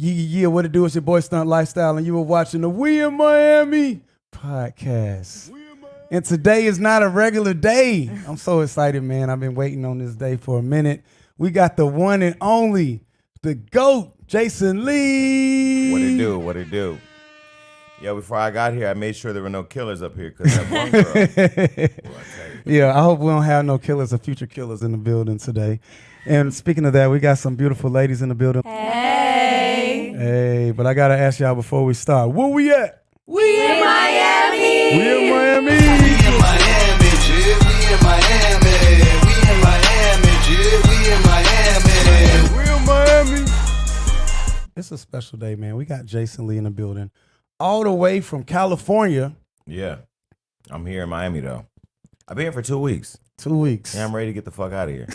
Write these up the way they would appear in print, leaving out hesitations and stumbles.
Yeah, what it do? It's your boy Stunt Lifestyle, and you were watching the We in Miami podcast. And today is not a regular day. I'm so excited, man. I've been waiting on this day for a minute. We got the one and only, the GOAT, Jason Lee. What it do? What it do? Yo, before I got here, I made sure there were no killers up here because that one girl. Yeah, I hope we don't have no killers or future killers in the building today. And speaking of that, we got some beautiful ladies in the building. Hey, but I got to ask y'all before we start, where we at? We in Miami. We in Miami. We in Miami, G. We in Miami. We in Miami, G. We in Miami. We in Miami. It's a special day, man. We got Jason Lee in the building, all the way from California. Yeah, I'm here in Miami though. I've been here for 2 weeks. 2 weeks. Yeah, I'm ready to get the fuck out of here.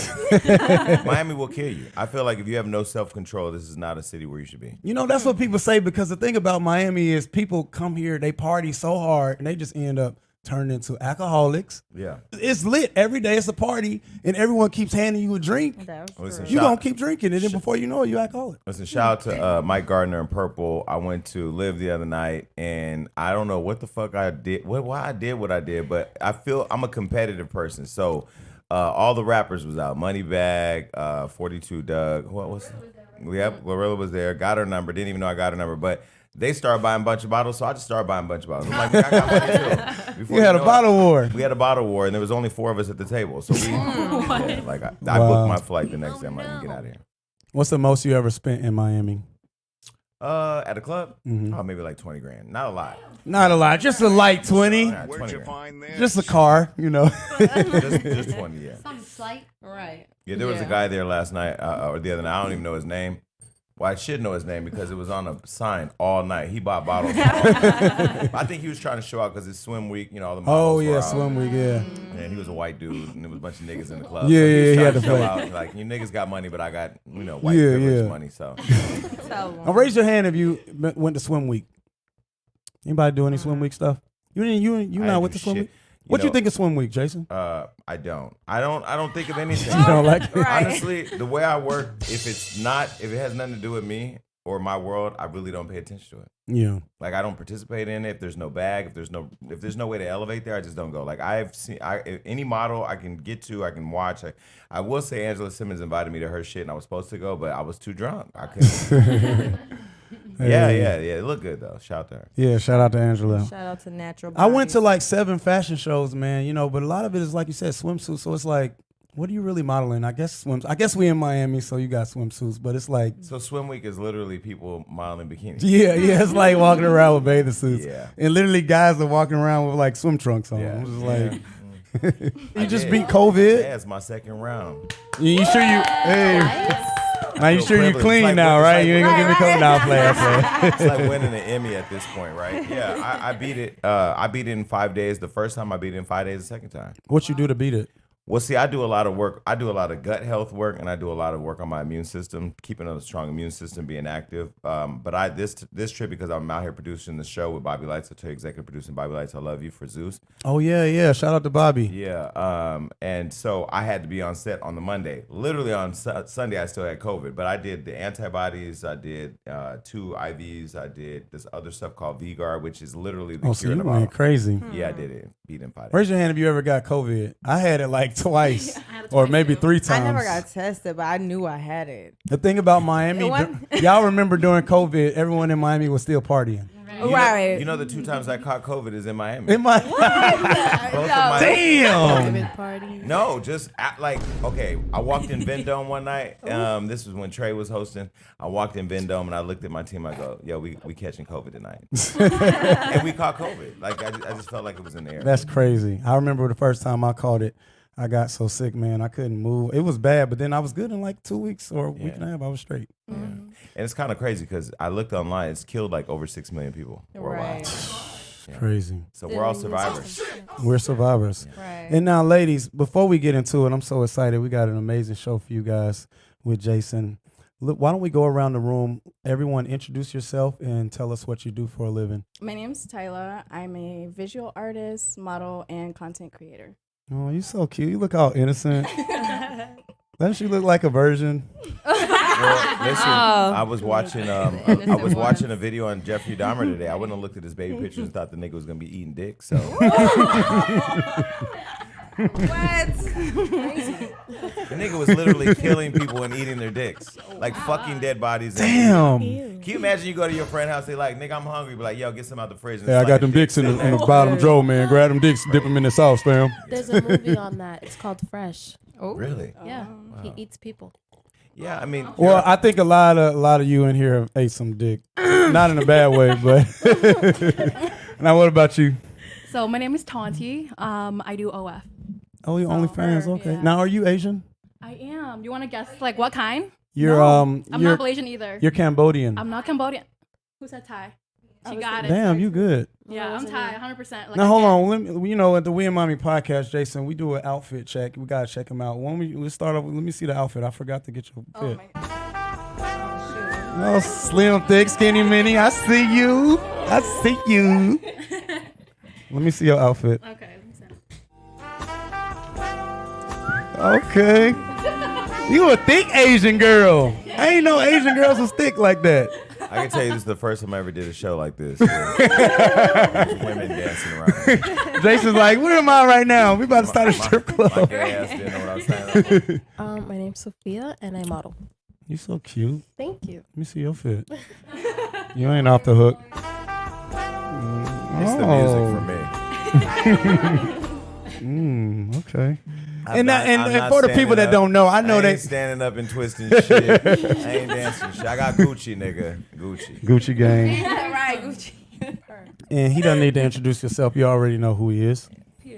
Miami will kill you. I feel like if you have no self-control, this is not a city where you should be. You know, that's what people say, because the thing about Miami is people come here, they party so hard, and they just end up turning into alcoholics. Yeah. It's lit. Every day it's a party, and everyone keeps handing you a drink. Listen, You're going to keep drinking, and then before you know it, you're alcoholic. Listen, shout out to Mike Gardner and Purple. I went to Live the other night, and I don't know what the fuck I did, why I did what I did, but I feel I'm a competitive person. So all the rappers was out. Moneybag, 42 Doug. What was? Yep, Glorilla was there. Got her number. Didn't even know I got her number, but they started buying a bunch of bottles, so I just started buying a bunch of bottles. I'm like, I got money too. Before You had a bottle war. We had a bottle war, and there was only 4 of us at the table. So we, yeah, like I Wow. booked my flight the next day. I'm like, let me get out of here. What's the most you ever spent in Miami? At a club? Mhm. Oh, maybe like 20 grand. Not a lot. Not a lot. Just a light 20. Nah, 20 grand. Just a car, you know. just 20, yeah. Something slight. Right. Yeah, there was a guy there last night, or the other night. I don't even know his name. Well, I should know his name because it was on a sign all night. He bought bottles. I think he was trying to show out because it's swim week, you know, all the models Oh, were yeah, out. swim week, yeah. And he was a white dude, and there was a bunch of niggas in the club. Yeah, so yeah, he he was had trying to show play. out. Like, you niggas got money, but I got, you know, white Yeah, privilege yeah. money, so. Now raise your hand if you went to swim week. Anybody do any swim week stuff? You I not ain't with do the swim shit. week? What you know, think of swim week, Jason? I don't think of anything. You don't like it? Honestly, the way I work, if it has nothing to do with me or my world, I really don't pay attention to it. Yeah. Like I don't participate in it. If there's no bag, if there's no way to elevate there, I just don't go. Like I've seen any model I can get to, I can watch. I will say Angela Simmons invited me to her shit, and I was supposed to go, but I was too drunk. I couldn't. Yeah. It looked good though. Shout out to her. Yeah, shout out to Angela. Shout out to Natural I went to Bodies. like 7 fashion shows, man, you know, but a lot of it is like you said, swimsuits. So it's like, what are you really modeling? I guess we in Miami, so you got swimsuits, but it's like, So swim week is literally people modeling bikinis. yeah, it's like walking around with bathing suits. Yeah. And literally guys are walking around with like swim trunks on. Yeah. I'm just like, I you just did. beat COVID. Yeah, it's my second round. You sure you, hey, now you Feel sure you privileged. clean It's like now, it's right? like- You ain't gonna give me COVID now, player. It's like winning an Emmy at this point, right? Yeah, I beat it. I beat it in 5 days. The first time I beat it in 5 days. The second time. What you do to beat it? Well, see, I do a lot of work. I do a lot of gut health work, and I do a lot of work on my immune system, keeping a strong immune system, being active. But this trip, because I'm out here producing the show with Bobby Lights, I tell you, executive producing Bobby Lights, I love you for Zeus. Oh yeah. Shout out to Bobby. Yeah. And so I had to be on set on the Monday. Literally on Sunday, I still had COVID, but I did the antibodies. I did 2 IVs. I did this other stuff called V-Guard, which is literally the Oh, so cure in you the went bottle. crazy. Yeah, I did it. Beat in 5 days. Raise your hand if you ever got COVID. I had it like twice or maybe 3 times. I never got tested, but I knew I had it. The thing about Miami, y'all remember during COVID, everyone in Miami was still partying. Right. You know the 2 times I caught COVID is in Miami. In my Both of my- damn. Party. No, just okay. I walked in Vendome one night. This was when Trey was hosting. I walked in Vendome and I looked at my team. I go, "Yo, we catching COVID tonight," and we caught COVID. Like I just felt like it was in the air. That's crazy. I remember the first time I caught it. I got so sick, man. I couldn't move. It was bad, but then I was good in like 2 weeks or a week and a half. I was straight. Yeah. And it's kind of crazy because I looked online. It's killed like over 6 million people worldwide. Right. Yeah. Crazy. So we're all survivors. We're survivors. Right. And now, ladies, before we get into it, I'm so excited. We got an amazing show for you guys with Jason. Look, why don't we go around the room? Everyone introduce yourself and tell us what you do for a living. My name's Tyla. I'm a visual artist, model, and content creator. Oh, you so cute. You look all innocent. Doesn't she look like a virgin? Well, listen, I was watching innocent ones. a video on Jeffrey Dahmer today. I wouldn't have looked at his baby pictures and thought the nigga was gonna be eating dick. So What? the nigga was literally killing people and eating their dicks, like fucking dead bodies. Damn. Can you imagine you go to your friend's house, they like, nigga, I'm hungry, but like, yo, get some out the fridge. And Yeah, I it's got like them a dick dicks in sitting the there. bottom drawer, man. Grab them dicks, dip them in the sauce, fam. There's a movie on that. It's called Fresh. Really? Yeah, he eats people. Yeah, I mean, Well, I think a lot of you in here have ate some dick. Not in a bad way, but. Now, what about you? So my name is Tonti. I do OF. Oh, you OnlyFans, okay. yeah. Now, are you Asian? I am. You want to guess like what kind? You're I'm you're, not Malaysian either. You're Cambodian. I'm not Cambodian. Who said Thai? She got it. Damn, you good. Yeah, I'm Thai, 100%. Like, Now hold on, let me, at the We and Mommy podcast, Jason, we do an outfit check. We gotta check him out. Let's start off. Let me see the outfit. I forgot to get your fit. Oh, slim, thick, skinny, mini. I see you. I see you. Let me see your outfit. Okay. let me see. Okay. You a thick Asian girl. I ain't know Asian girls was thick like that. I can tell you this is the first time I ever did a show like this. There's women dancing around. Jason's like, where am I right now? We about to start a strip My club. gay ass didn't know what I was saying. My name's Sophia, and I model. You so cute. Thank you. Let me see your fit. You ain't off the hook. It's the music for me. Okay. I'm not For the people standing that up. don't know, I know I they ain't standing up and twisting shit. I ain't dancing shit. I got Gucci, nigga. Gucci gang. Right, Gucci. And he doesn't need to introduce yourself. You already know who he is.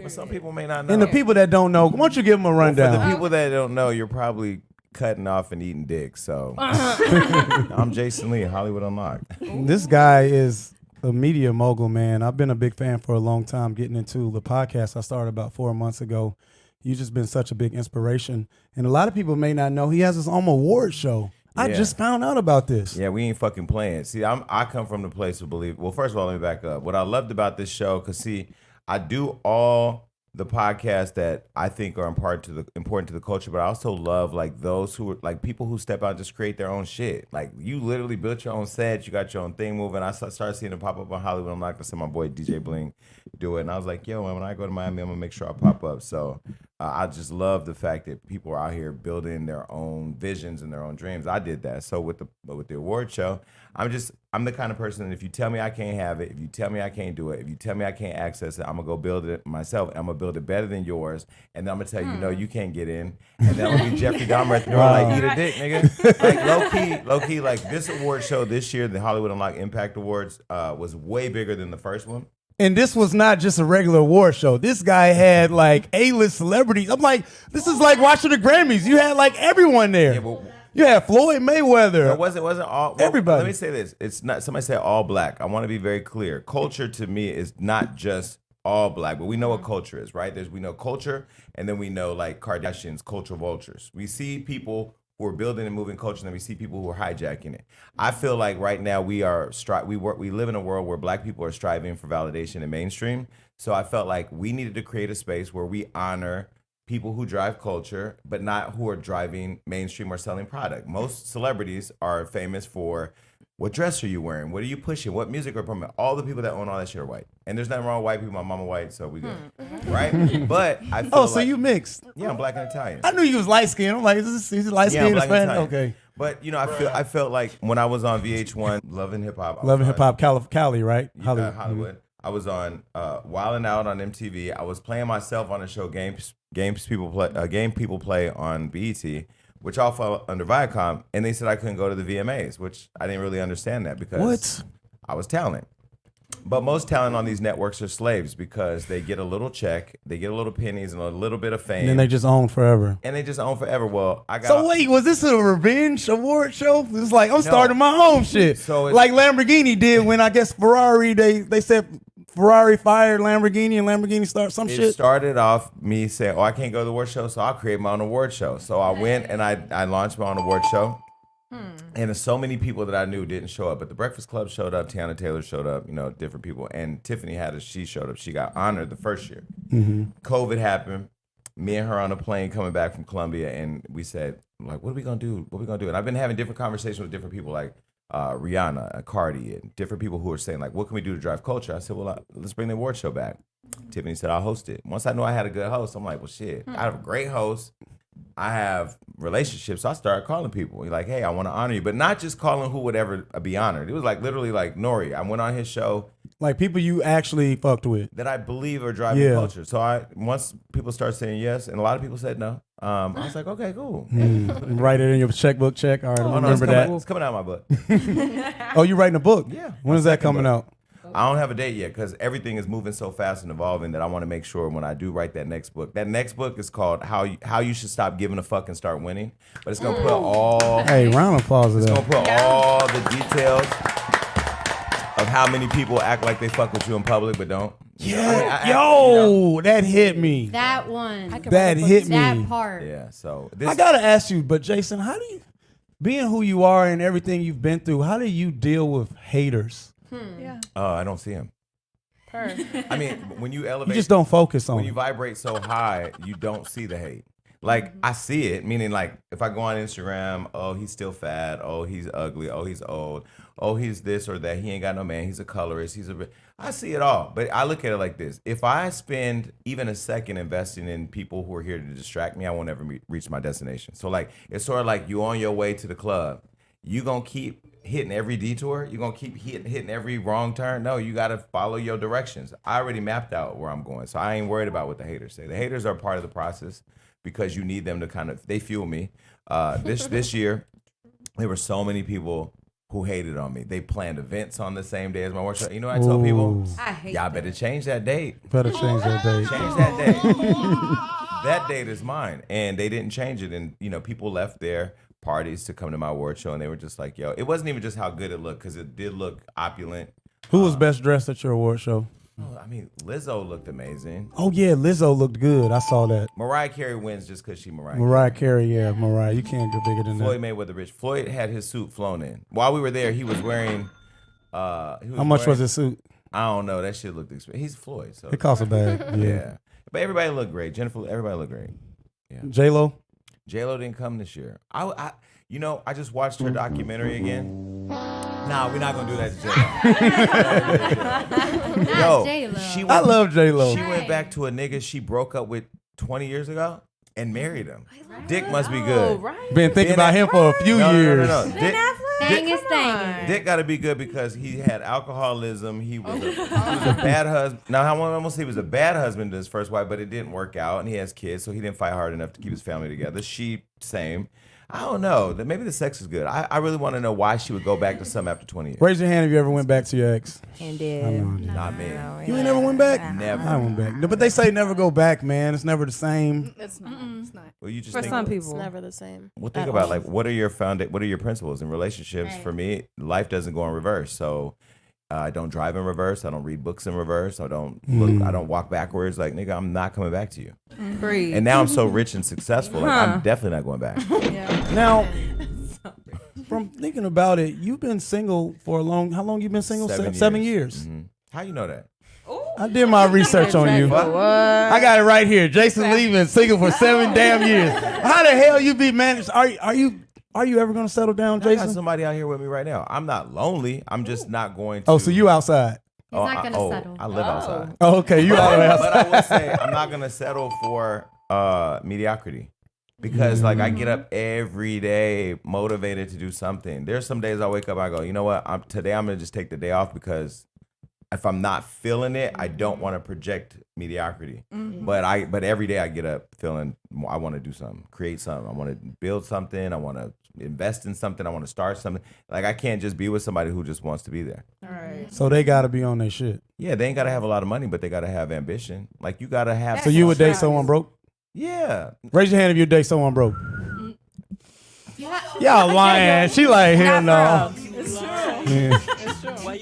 But some people may not know. And the people that don't know, why don't you give them a For rundown? the people that don't know, you're probably cutting off and eating dick. So I'm Jason Lee, Hollywood Unlocked. This guy is a media mogul, man. I've been a big fan for a long time, getting into the podcast I started about 4 months ago. You've just been such a big inspiration. And a lot of people may not know he has his own award show. I Yeah. just found out about this. Yeah, we ain't fucking playing. See, I come from the place of believe. Well, first of all, let me back up. What I loved about this show, because see, I do all the podcasts that I think are important to the culture, but I also love like those who are like people who step out and just create their own shit. Like you literally built your own set, you got your own thing moving. I started seeing it pop up on Hollywood. I'm like, I saw my boy DJ Bling do it, and I was like, yo, man, when I go to Miami, I'm gonna make sure I pop up. So I just love the fact that people are out here building their own visions and their own dreams. I did that. So with the award show, I'm the kind of person that if you tell me I can't have it, if you tell me I can't do it, if you tell me I can't access it, I'm gonna go build it myself. And I'm gonna build it better than yours. And then I'm gonna tell you, no, you can't get in. And then I'm gonna be Jeffrey Dahmer at the door, like, eat a dick, nigga. Like low key, like this award show this year, the Hollywood Unlocked Impact Awards, was way bigger than the first one. And this was not just a regular award show. This guy had like A-list celebrities. I'm like, this is like watching the Grammys. You had like everyone there. Yeah, but You had Floyd Mayweather. it wasn't all Everybody. Let me say this: it's not. Somebody said all black. I want to be very clear. Culture to me is not just all black, but we know what culture is, right? We know culture, and then we know like Kardashians, culture vultures. We see people who are building and moving culture, and then we see people who are hijacking it. I feel like right now we live in a world where black people are striving for validation in mainstream. So I felt like we needed to create a space where we honor people who drive culture, but not who are driving mainstream or selling product. Most celebrities are famous for what dress are you wearing? What are you pushing? What music are you promoting? All the people that own all that shit are white. And there's nothing wrong with white people. My mama white, so we good. Right? But I feel so you mixed. Yeah, I'm black and Italian. I knew you was light skinned. I'm like, is this light Yeah, I'm skinned black and Hispanic? Italian. Okay. But you know, I felt like when I was on VH1, Loving Hip Hop, Loving Hip Hop Cali, right? Hollywood. I was on Wildin' Out on MTV. I was playing myself on the show Game People Play on BET, which all fell under Viacom, and they said I couldn't go to the VMAs, which I didn't really understand that because I was talent. But most talent on these networks are slaves because they get a little check, they get a little pennies and a little bit of fame. And then they just own forever. Well, I got. So wait, was this a revenge award show? It's like I'm starting my own shit. So like Lamborghini did when I guess Ferrari they said Ferrari fired Lamborghini and Lamborghini started some shit. It started off me saying, I can't go to the award show, so I'll create my own award show. So I went and I launched my own award show. And so many people that I knew didn't show up, but the Breakfast Club showed up, Tiana Taylor showed up, different people. And Tiffany Haddish, she showed up. She got honored the first year. COVID happened. me and her on a plane coming back from Colombia, and we said, like, what are we gonna do? What are we gonna do? And I've been having different conversations with different people, like Rihanna, Cardi, and different people who are saying, like, what can we do to drive culture? I said, well, let's bring the award show back. Tiffany said, I'll host it. Once I knew I had a good host, I'm like, well, shit, I have a great host. I have relationships. So I started calling people. He's like, hey, I want to honor you. But not just calling who would ever be honored. It was like literally like Nori. I went on his show. Like people you actually fucked with. That I believe are driving culture. So once people start saying yes, and a lot of people said no, I was like, okay, cool. Write it in your checkbook check. All right, remember that. It's coming out of my book. Oh, you writing a book? Yeah. When is that coming out? I don't have a date yet because everything is moving so fast and evolving that I want to make sure when I do write that next book is called How You Should Stop Giving a Fuck and Start Winning. But it's gonna put all round of applause to it's that. gonna put all the details of how many people act like they fuck with you in public but don't. Yeah, that hit me. That one. That hit me. That part. Yeah. So I gotta ask you, but Jason, how do you, being who you are and everything you've been through, how do you deal with haters? Yeah. I don't see him. I mean, when you elevate, You just don't focus on when it. you vibrate so high, you don't see the hate. Like I see it, meaning like if I go on Instagram, oh, he's still fat, oh, he's ugly, oh, he's old, oh, he's this or that, he ain't got no man, he's a colorist, I see it all. But I look at it like this. If I spend even a second investing in people who are here to distract me, I won't ever reach my destination. So like, it's sort of like you on your way to the club. You gonna keep hitting every detour? You gonna keep hitting every wrong turn? No, you gotta follow your directions. I already mapped out where I'm going, so I ain't worried about what the haters say. The haters are part of the process because you need them to they fuel me. This year, there were so many people who hated on me. They planned events on the same day as my workshop. You know what I told people? I hate Y'all better change that date. Better change that date. Change that date. That date is mine. And they didn't change it. And, people left their parties to come to my award show. And they were just like, yo, it wasn't even just how good it looked because it did look opulent. Who was best dressed at your award show? Oh, I mean, Lizzo looked amazing. Oh, yeah, Lizzo looked good. I saw that. Mariah Carey wins just because she Mariah Carey, yeah, Mariah. You can't go bigger than Floyd that. Mayweather Rich. Floyd had his suit flown in. While we were there, he was wearing... How much was his suit? I don't know. That shit looked expensive. He's Floyd. So It cost a bag. yeah. But everybody looked great. Everybody looked great. Yeah. J-Lo? J-Lo didn't come this year. I just watched her documentary again. Nah, we're not gonna do that to J-Lo. Yo, J-Lo. I love J-Lo. She went back to a nigga she broke up with 20 years ago and married him. Dick must be good. Been thinking about him for a few years. No. Thang is thangin'. Dick got to be good because he had alcoholism. He was a bad husband. Now, I won't say he was a bad husband to his first wife, but it didn't work out, and he has kids, so he didn't fight hard enough to keep his family together. She, same. I don't know. Maybe the sex is good. I really want to know why she would go back to something after 20 years. Raise your hand if you ever went back to your ex. And Not me. You ain't never went back? Never. I went back. No, but they say never go back, man. It's never the same. It's not. It's not. Well, you just for think, some It's people, never the same. Well, think about like what are your principles in relationships? Right. For me, life doesn't go in reverse. So I don't drive in reverse. I don't read books in reverse. I don't look. I don't walk backwards. Like nigga, I'm not coming back to you. free. And now I'm so rich and successful. Like, I'm definitely not going back. Now, from thinking about it, you've been single for how long you been single? 7 years. Mhm. How you know that? I did my research on you. I got it right here. Jason Lee been single for 7 damn years. How the hell you be managed? Are you ever gonna settle down, I got Jason? somebody out here with me right now. I'm not lonely. I'm just not going to. Oh, so you outside? He's not gonna settle. I live outside. Oh, okay, you all the way But I outside. will say I'm not gonna settle for mediocrity. Because like I get up every day motivated to do something. There's some days I wake up, I go, you know what? Today I'm gonna just take the day off because if I'm not feeling it, I don't want to project mediocrity. But every day I get up feeling I want to do something, create something. I want to build something. I want to invest in something. I want to start something. Like I can't just be with somebody who just wants to be there. All right. So they gotta be on their shit. Yeah, they ain't gotta have a lot of money, but they gotta have ambition. Like you gotta have. So you would date someone broke? Yeah. Raise your hand if you date someone broke. Y'all lying. She like, hell no. It's true. Yeah. It's true.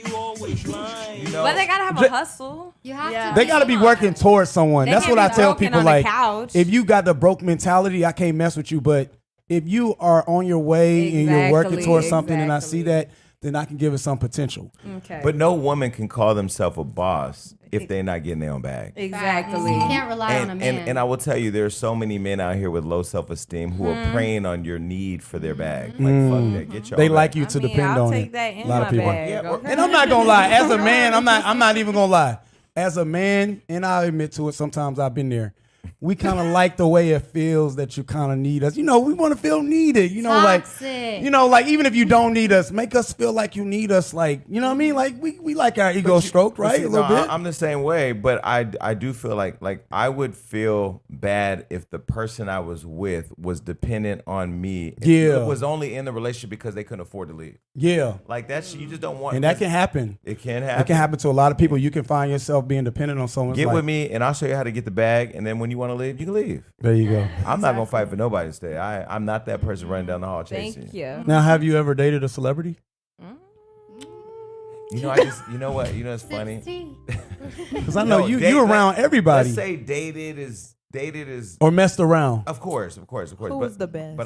You know, But they gotta have a hustle. You have Yeah. to. They gotta be working towards someone. They That's can't what I be tell broken people. on the Like, couch. if you got the broke mentality, I can't mess with you. But if you are on your way and you're working Exactly, towards something, and I see exactly. then I can give it some potential. Okay. But no woman can call themselves a boss if they're not getting their own bag. Exactly. You can't rely on a man. And I will tell you, there are so many men out here with low self-esteem who are preying on your need for their bag. Like, fuck that. Get your They own like bag. you to I mean, depend I'll on take it. that in A lot my of people. bag. Yeah, Okay. And I'm not gonna lie. As a man, I'm not even gonna lie. As a man, and I admit to it, sometimes I've been there. We kind of like the way it feels that you kind of need us. You know, we want to feel needed. You know, Toxic. like even if you don't need us, make us feel like you need us. Like, you know what I mean? Like we like our ego stroked, right? See, A little bit. I'm the same way, but I do feel like I would feel bad if the person I was with was dependent on me. Yeah. It was only in the relationship because they couldn't afford to leave. Yeah. Like that shit, you just don't want. And that can happen. It can happen. It can happen to a lot of people. You can find yourself being dependent on someone. Get with me, and I'll show you how to get the bag. And then when you want to leave, you can leave. There you go. I'm not gonna fight for nobody to stay. I'm not that person running down the hall chasing. Thank you. Now, have you ever dated a celebrity? You know, you know what? You know, it's funny. Because I know No, you around everybody. Let's say dated is or messed around. Of course. Who's the best?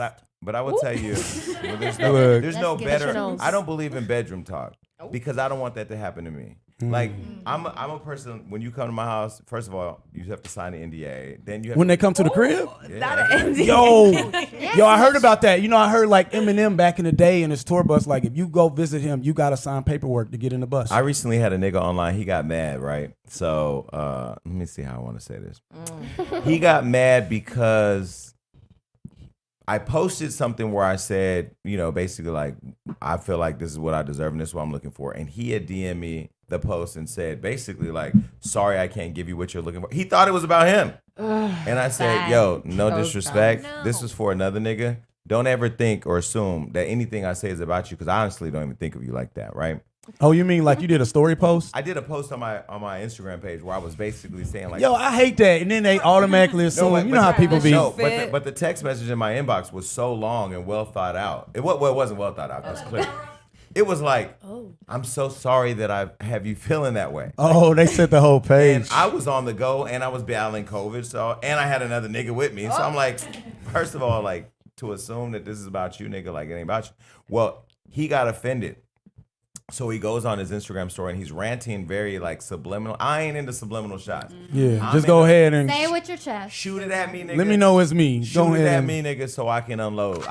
But I will tell you, well, there's Look. no Let's get better. close. I don't believe in bedroom talk because I don't want that to happen to me. Like I'm a person. When you come to my house, first of all, you have to sign an NDA. Then you have When they come to the crib? Not an NDA. Yo, I heard about that. You know, I heard like Eminem back in the day in his tour bus, like if you go visit him, you got to sign paperwork to get in the bus. I recently had a nigga online. He got mad, right? So let me see how I want to say this. He got mad because I posted something where I said, you know, basically like, I feel like this is what I deserve and this is what I'm looking for. And he had DM'd me the post and said, basically like, sorry, I can't give you what you're looking for. He thought it was about him. And I said, yo, no disrespect. No. This is for another nigga. Don't ever think or assume that anything I say is about you because I honestly don't even think of you like that, right? Oh, you mean like you did a story post? I did a post on my Instagram page where I was basically saying like, Yo, I hate that. And then they automatically assume, but- you know how people be. No, but the text message in my inbox was so long and well thought out. It wasn't well thought out. That's clear. It was like, I'm so sorry that I have you feeling that way. Oh, they sent the whole page. And I was on the go and I was battling COVID, and I had another nigga with me. So I'm like, first of all, like to assume that this is about you, nigga, like it ain't about you. Well, he got offended. So he goes on his Instagram story and he's ranting very like subliminal. I ain't into subliminal shots. Yeah, I'm just go into- ahead and Say it with your chest. Shoot it at me, nigga. let me know it's me. Shoot Go it ahead. at me, nigga, so I can unload.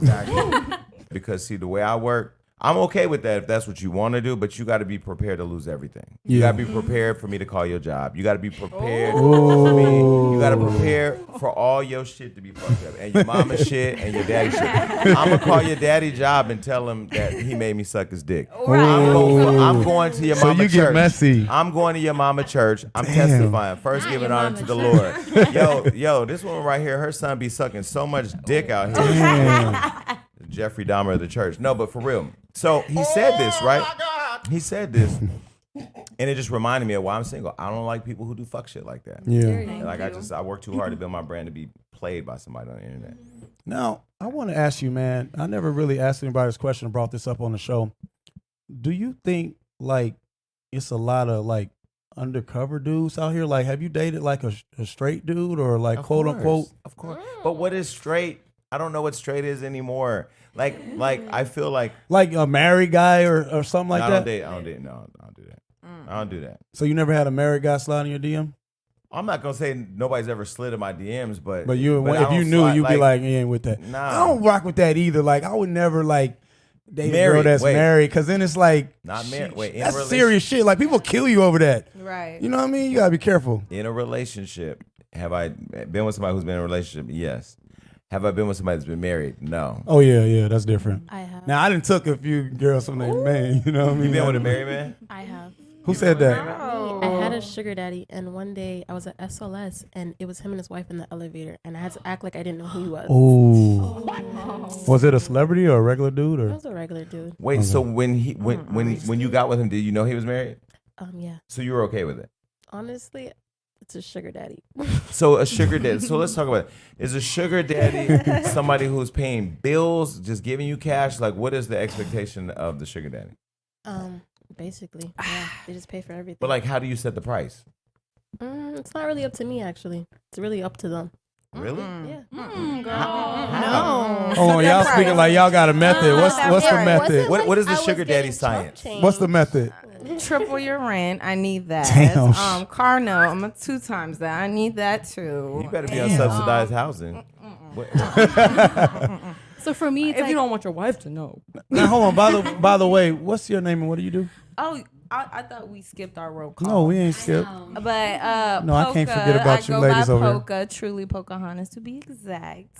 Exactly. Because see, the way I work, I'm okay with that if that's what you want to do, but you got to be prepared to lose everything. You Yeah. got to be prepared for me to call your job. You got to be prepared for me. You got to prepare for all your shit to be fucked up. And your mama's shit and your daddy's shit. I'm going to call your daddy job and tell him that he made me suck his dick. I'm going to your So mama you church. get messy. I'm going to your mama church. I'm testifying. First Not giving your honor mama to the church. Lord. Yo, this woman right here, her son be sucking so much dick out here. Damn. Jeffrey Dahmer of the church. No, but for real. So he said this, right? He said this. And it just reminded me of why I'm single. I don't like people who do fuck shit like that. Yeah. And like I work too hard to build my brand to be played by somebody on the internet. Now, I want to ask you, man. I never really asked anybody this question or brought this up on the show. Do you think like it's a lot of like undercover dudes out here? Like, have you dated like a straight dude or like quote unquote? Of course. But what is straight? I don't know what straight is anymore. Like I feel like Like a married guy or something like I that? don't do that. I don't do that. So you never had a married guy slide in your DM? I'm not gonna say nobody's ever slid in my DMs, but But I if you don't knew, slide, you'd be like, you ain't with that. Nah. I don't rock with that either. Like, I would never like date a girl Married, that's wait. married, because then it's like, Not married. Wait, in a that's relation- serious shit. Like, people kill you over that. Right. You know what I mean? You gotta be careful. in a relationship. Have I been with somebody who's been in a relationship? Yes. Have I been with somebody that's been married? No. Oh yeah, that's different. I have. Now I done took a few girls from their man. You know what I mean? You been with a married man? I have. Who said that? I had a sugar daddy, and one day I was at SLS, and it was him and his wife in the elevator, and I had to act like I didn't know who he was. Oh. Was it a celebrity or a regular dude It or? was a regular dude. Wait, so when you got with him, did you know he was married? Yeah. So you were okay with it? Honestly, it's a sugar daddy. So a sugar daddy. So let's talk about it. Is a sugar daddy somebody who's paying bills, just giving you cash? Like, what is the expectation of the sugar daddy? Basically, yeah, they just pay for everything. But like, how do you set the price? It's not really up to me, actually. It's really up to them. Really? Yeah. Girl. Hold on, y'all speaking like y'all got a method. What's the method? What is the I was sugar daddy getting Trump science? change. What's the method? Triple your rent. I need that. Damn. Car note. I'm a 2 times that. I need that too. You better be on subsidized housing. So for me, it's If like, you don't want your wife to know. Now hold on. By the way, what's your name and what do you do? Oh, I thought we skipped our roll call. No, we ain't skipped. But No, I can't Polka, forget about you I go ladies by over here. Polka, truly Pocahontas to be exact.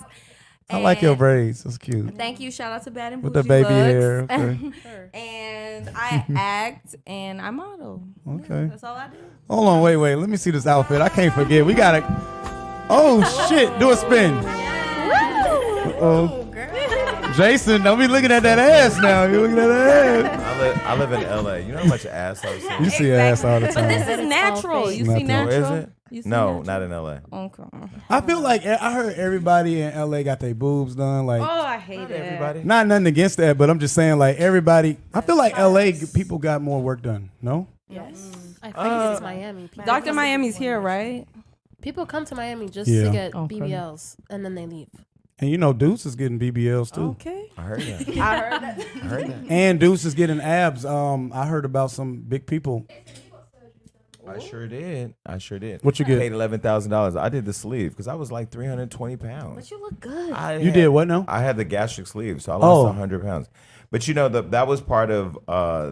I like your And braids. That's cute. Thank you. Shout out to Bad and With Bougie the baby looks. hair. Okay. And I act and I model. Okay. That's all I do. Hold on, wait. Let me see this outfit. I can't forget. We got to. Oh, shit. Do a spin. Uh-oh. Jason, don't be looking at that ass now. You're looking at that ass. I live in LA. You know how much ass I've seen? You see ass all the But time. this is natural. You see Natural. natural? Is it? You see No, natural? not in LA. Okay. I feel like I heard everybody in LA got their boobs done. Like, Oh, I hate Not it. everybody. not nothing against that, but I'm just saying, like, everybody. I feel like LA people got more work done. No? Yes. I think it's Miami. People Dr. come- Miami's here, right? People come to Miami just Yeah. to get Okay. BBLs and then they leave. And you know, Deuce is getting BBLs too. Okay. I heard that. I heard that. I heard that. And Deuce is getting abs. I heard about some big people. I sure did. What you Paid get? $11,000. I did the sleeve because I was like 320 pounds. But you look good. You did what now? I had the gastric sleeve, so I Oh. lost 100 pounds. But you know, that was part of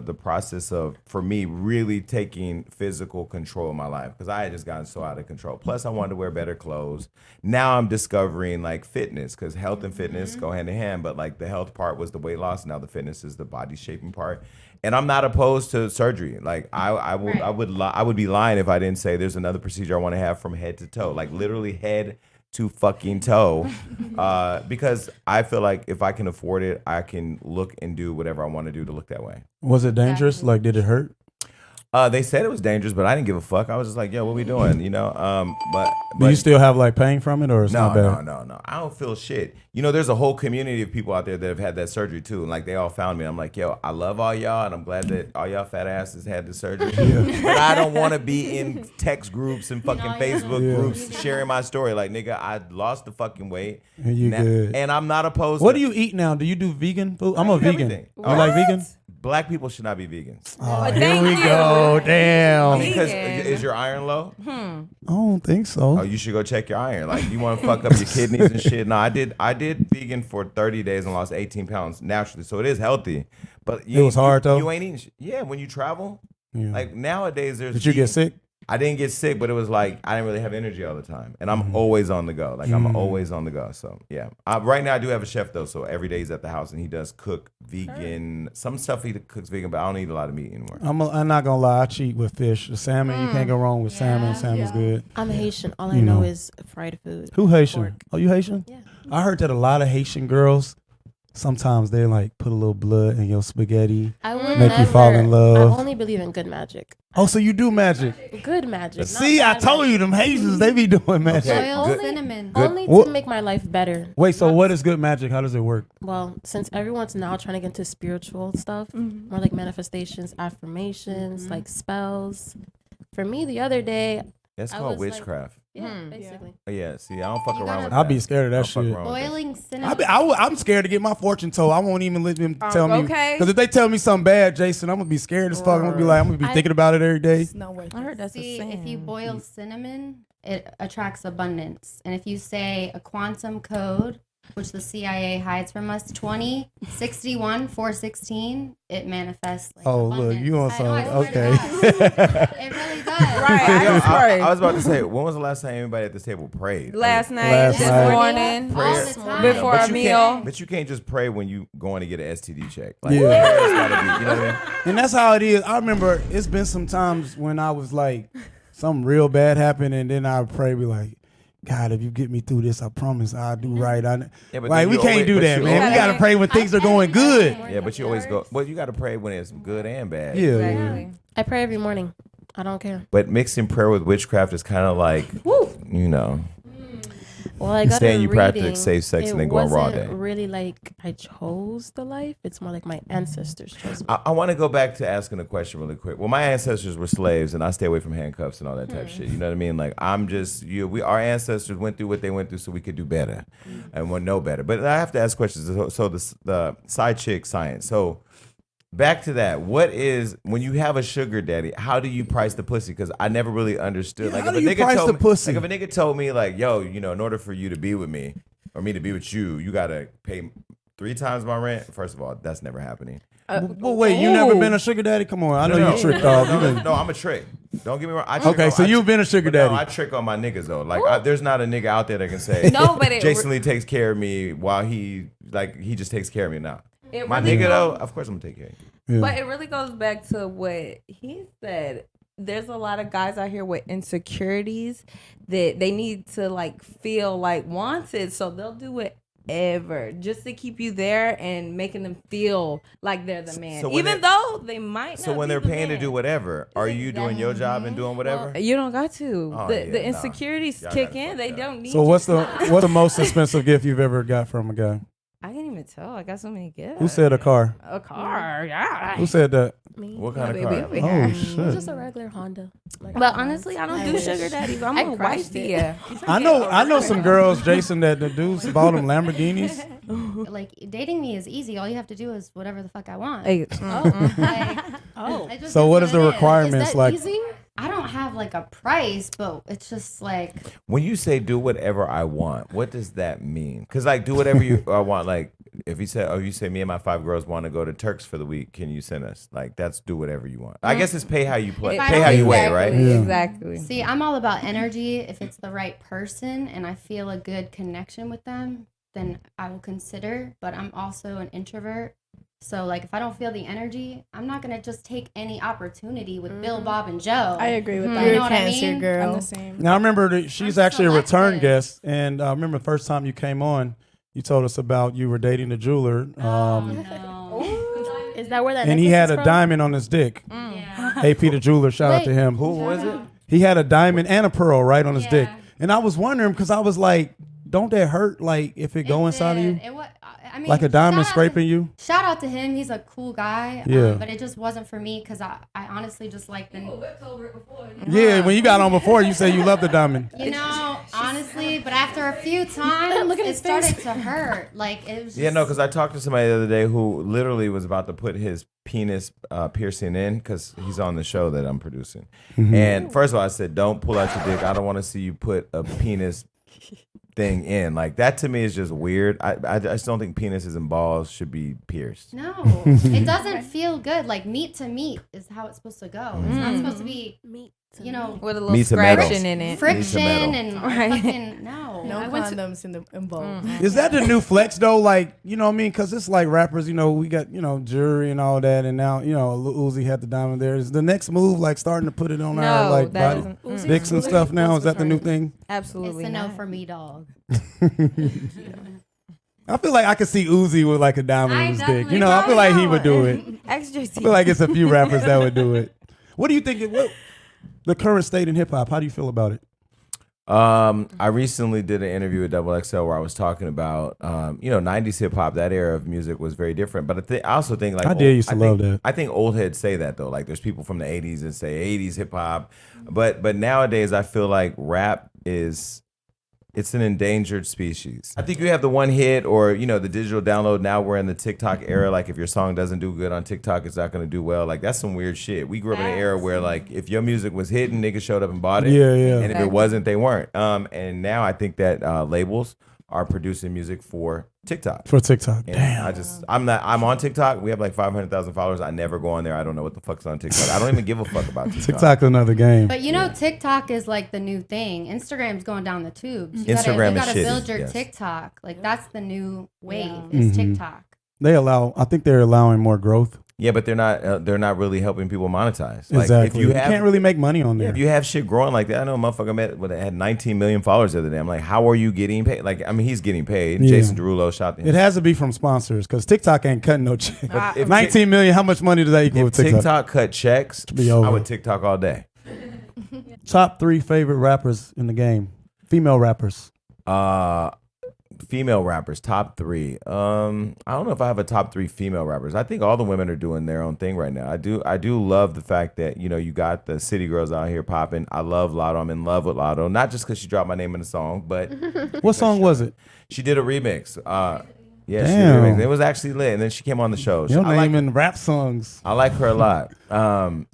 the process of, for me, really taking physical control of my life because I had just gotten so out of control. Plus, I wanted to wear better clothes. Now I'm discovering like fitness because health and fitness go hand in hand. But like the health part was the weight loss. Now the fitness is the body shaping part. And I'm not opposed to surgery. Like I would be lying if I didn't say there's another procedure I want to have from head to toe, like literally head to fucking toe, because I feel like if I can afford it, I can look and do whatever I want to do to look that way. Was it dangerous? Like, did it hurt? They said it was dangerous, but I didn't give a fuck. I was just like, yo, what we doing? You know, but Do you still have like pain from it, or it's not bad? No. I don't feel shit. You know, there's a whole community of people out there that have had that surgery too. And like they all found me. I'm like, yo, I love all y'all, and I'm glad that all y'all fat asses had the surgery. But I don't want to be in text groups and fucking Facebook groups sharing my story. Like, nigga, I lost the fucking weight. And you good. And I'm not opposed What to do you eat now? Do you do vegan food? I'm a eat vegan. everything. You like vegan? Black people should not be vegans. Oh, But here thank we you. go. Damn. Because Vegan. is your iron low? I don't think so. Oh, you should go check your iron. Like, you want to fuck up your kidneys and shit. No, I did vegan for 30 days and lost 18 pounds naturally. So it is healthy. But It was hard, though? You ain't eating shit. Yeah, when you travel. Yeah. Like nowadays there's Did you get vegan- sick? I didn't get sick, but it was like I didn't really have energy all the time. And I'm always on the go. Like I'm always on the go. So yeah. Right now I do have a chef though. So every day he's at the house and he does cook vegan. Some stuff he cooks vegan, but I don't eat a lot of meat anymore. I'm not gonna lie. I cheat with fish. The salmon, you can't go wrong with salmon. Salmon's good. I'm Haitian. All I You know know. is fried food. Who Haitian? Pork. Oh, you Haitian? Yeah. I heard that a lot of Haitian girls, sometimes they like put a little blood in your spaghetti. I would Make you fall in love. I only believe in good magic. Oh, so you do magic? Good magic. not See, I bad told magic. you them Haitians, they be doing magic. Okay. Oil, Good. cinnamon. Only What- to make my life better. Wait, so what is good magic? How does it work? Well, since everyone's now trying to get into spiritual stuff, more like manifestations, affirmations, like spells. For me, the other day, That's I called was like- witchcraft. basically. Oh, yeah, see, I don't fuck You around gotta- with I'll that. be scared of I that don't fuck shit. around with that. Boiling cinnamon. I'm scared to get my fortune told. I won't even let them tell me. okay. Because if they tell me something bad, Jason, I'm gonna be scared as fuck. I'm gonna be like, I'm gonna be I- thinking about it every day. No way. I heard that's See, a saying. if you boil cinnamon, it attracts abundance. And if you say a quantum code, which the CIA hides from us, 2061-416, it manifests. Like, Oh, look, abundance. you on I know, I something? swear Okay. to God. It really does. Right, I Yo, just prayed. I was about to say, when was the last time anybody at this table prayed? Last night, Last this night. morning, All the time. before But a you meal. can't- But you can't just pray when you going to get an STD check. Like, Yeah. prayer's gotta be, you know what I mean? And that's how it is. I remember it's been some times when I was like, something real bad happened, and then I would pray, be like, God, if you get me through this, I promise I'll do right. Yeah, but Like, then we you can't always- do but that, you man. We always- gotta pray when things are going good. Yeah, but you always go. Well, you got to pray when it's good and bad. Yeah. Exactly. I pray every morning. I don't care. But mixing prayer with witchcraft is kind of like, you know. Well, I got saying a you practice reading. safe sex It and then going raw wasn't day. really like I chose the life. It's more like my ancestors chose me. I want to go back to asking a question really quick. Well, my ancestors were slaves, and I stay away from handcuffs and all that type of shit. You know what I mean? Like I'm just our ancestors went through what they went through, so we could do better, and we'll know better. But I have to ask questions. So the side chick science. So back to that. What is when you have a sugar daddy? How do you price the pussy? Because I never really understood. Yeah, Like how if a do you nigga price told the me, pussy? like if a nigga told me, like, yo, in order for you to be with me or me to be with you, you gotta pay 3 times my rent. First of all, that's never happening. But wait, you never been a sugar daddy? Come on, I know you tricked off. No, I'm a trick. Don't get me wrong. I trick Okay, on- so I you've trick- been a sugar but no, daddy. I trick on my niggas though. Like, there's not a nigga out there that can say, No, but it- Jason Lee takes care of me while he just takes care of me now. It My really nigga though, goes- of course I'm gonna take care of you. Yeah. But it really goes back to what he said. There's a lot of guys out here with insecurities that they need to like feel like wanted, so they'll do whatever just to keep you there and making them feel like they're the man, So when even they- though they might. So not when be they're the paying to man. do whatever, are you doing your job and doing whatever? You don't got to. Oh, the yeah, nah. insecurities Y'all kick gotta in. fuck They that. don't need. So you. what's the most expensive gift you've ever got from a guy? I can't even tell. I got so many gifts. Who said a car? A car? Yeah. Who said that? Me. What kind Baby of car? over here. Oh It's shit! just a regular Honda. Like, But honestly, I don't do wish. sugar daddies. I'm I a crashed wifey. it. I know some girls, Jason, that the dudes bought them Lamborghinis. Like dating me is easy. All you have to do is whatever the fuck I want. Hey, Like, Oh, it just So what is the it requirements is that like? easy? I don't have like a price, but it's just like When you say do whatever I want, what does that mean? Because like do whatever you I want. Like if you say me and my 5 girls want to go to Turks for the week, can you send us? Like that's do whatever you want. I guess it's pay how you play, If I pay don't how you do weigh, that, right? Yeah. Exactly. see, I'm all about energy. If it's the right person and I feel a good connection with them, then I will consider. But I'm also an introvert. So like if I don't feel the energy, I'm not gonna just take any opportunity with Bill, Bob, and Joe. I agree with that. You You're know what I Cancer, mean? girl. I'm the same. Now I remember that she's I'm actually a return selective. guest, and I remember the first time you came on, you told us about you were dating a jeweler, No. Is that where that? and he necklace had is a from? diamond on his dick. Yeah. AP the jeweler, shout out to Wait. him. Who was it? He had a diamond and a pearl right on his Yeah. dick, and I was wondering because I was like, don't that hurt? Like if it go inside of you, I mean, like a diamond shout out- scraping you? Shout out to him. He's a cool guy. Yeah. But it just wasn't for me because I honestly just like the. Yeah, when you got on before, you said you loved the diamond. You know, honestly, but after a few times, Look at it his started face. to hurt. Like it was. Just, Yeah, no, because I talked to somebody the other day who literally was about to put his penis piercing in because he's on the show that I'm producing. And first of all, I said, don't pull out your dick. I don't want to see you put a penis thing in. Like that to me is just weird. I just don't think penises and balls should be pierced. No, it doesn't feel good. Like meat to meat is how it's supposed to go. It's not supposed to be, Meat. to you know, With a little Meat to metal. scratching in it. friction metal. and Right. fucking no. No I went to- condoms involved. Is that the new flex though? Like, you know what I mean? Because it's like rappers, you know, we got, you know, jury and all that. And now, you know, Lil Uzi had the diamond there. Is the next move like starting to put it on our No, like that body? isn't. Uzi's Dicks and really stuff now? close Is that the new returning. thing? Absolutely It's a no not. for me, dog. I feel like I could see Uzi with like a diamond I in his dick. definitely You know, I feel like he would do it. XJT. I feel like it's a few rappers that would do it. What do you think? The current state in hip hop, how do you feel about it? I recently did an interview with Double XL where I was talking about, 90s hip hop. That era of music was very different. But I also think like I did used to love that. I think old heads say that though. Like there's people from the 80s that say 80s hip hop, but nowadays I feel like rap it's an endangered species. I think you have the one hit or, the digital download. Now we're in the TikTok era. Like if your song doesn't do good on TikTok, it's not going to do well. Like that's some weird shit. We grew up in an era where like if your music was hitting, niggas showed up and bought it. Yeah, yeah. And if it wasn't, they weren't. And now I think that labels are producing music for TikTok. For TikTok. And Damn. I'm on TikTok. We have like 500,000 followers. I never go on there. I don't know what the fuck's on TikTok. I don't even give a fuck about TikTok. TikTok's another game. But you know, TikTok is like the new thing. Instagram's going down the tubes. Instagram you is gotta shitty, build your yes. TikTok. Like that's the new wave. Yeah. Is Mhm. TikTok. I think they're allowing more growth. Yeah, but they're not really helping people monetize. Like Exactly. if you can't really make money on there. if you have shit growing like that, I know a motherfucker had 19 million followers the other day. I'm like, how are you getting paid? Like, I mean, he's getting paid. Yeah. Jason Derulo shot to him. It has to be from sponsors because TikTok ain't cutting no check. But if 19 million, how much money does that equal If with TikTok? TikTok cut checks, be I over. would TikTok all day. Top 3 favorite rappers in the game. Female rappers. Female rappers, top 3. I don't know if I have a top 3 female rappers. I think all the women are doing their own thing right now. I do love the fact that, you know, you got the city girls out here popping. I love Lotto. I'm in love with Lotto. Not just because she dropped my name in the song, but What song was it? she did a remix. Yeah, she did a Damn. remix. It was actually lit. And then she came on the show. Your I like, name in rap songs. I like her a lot.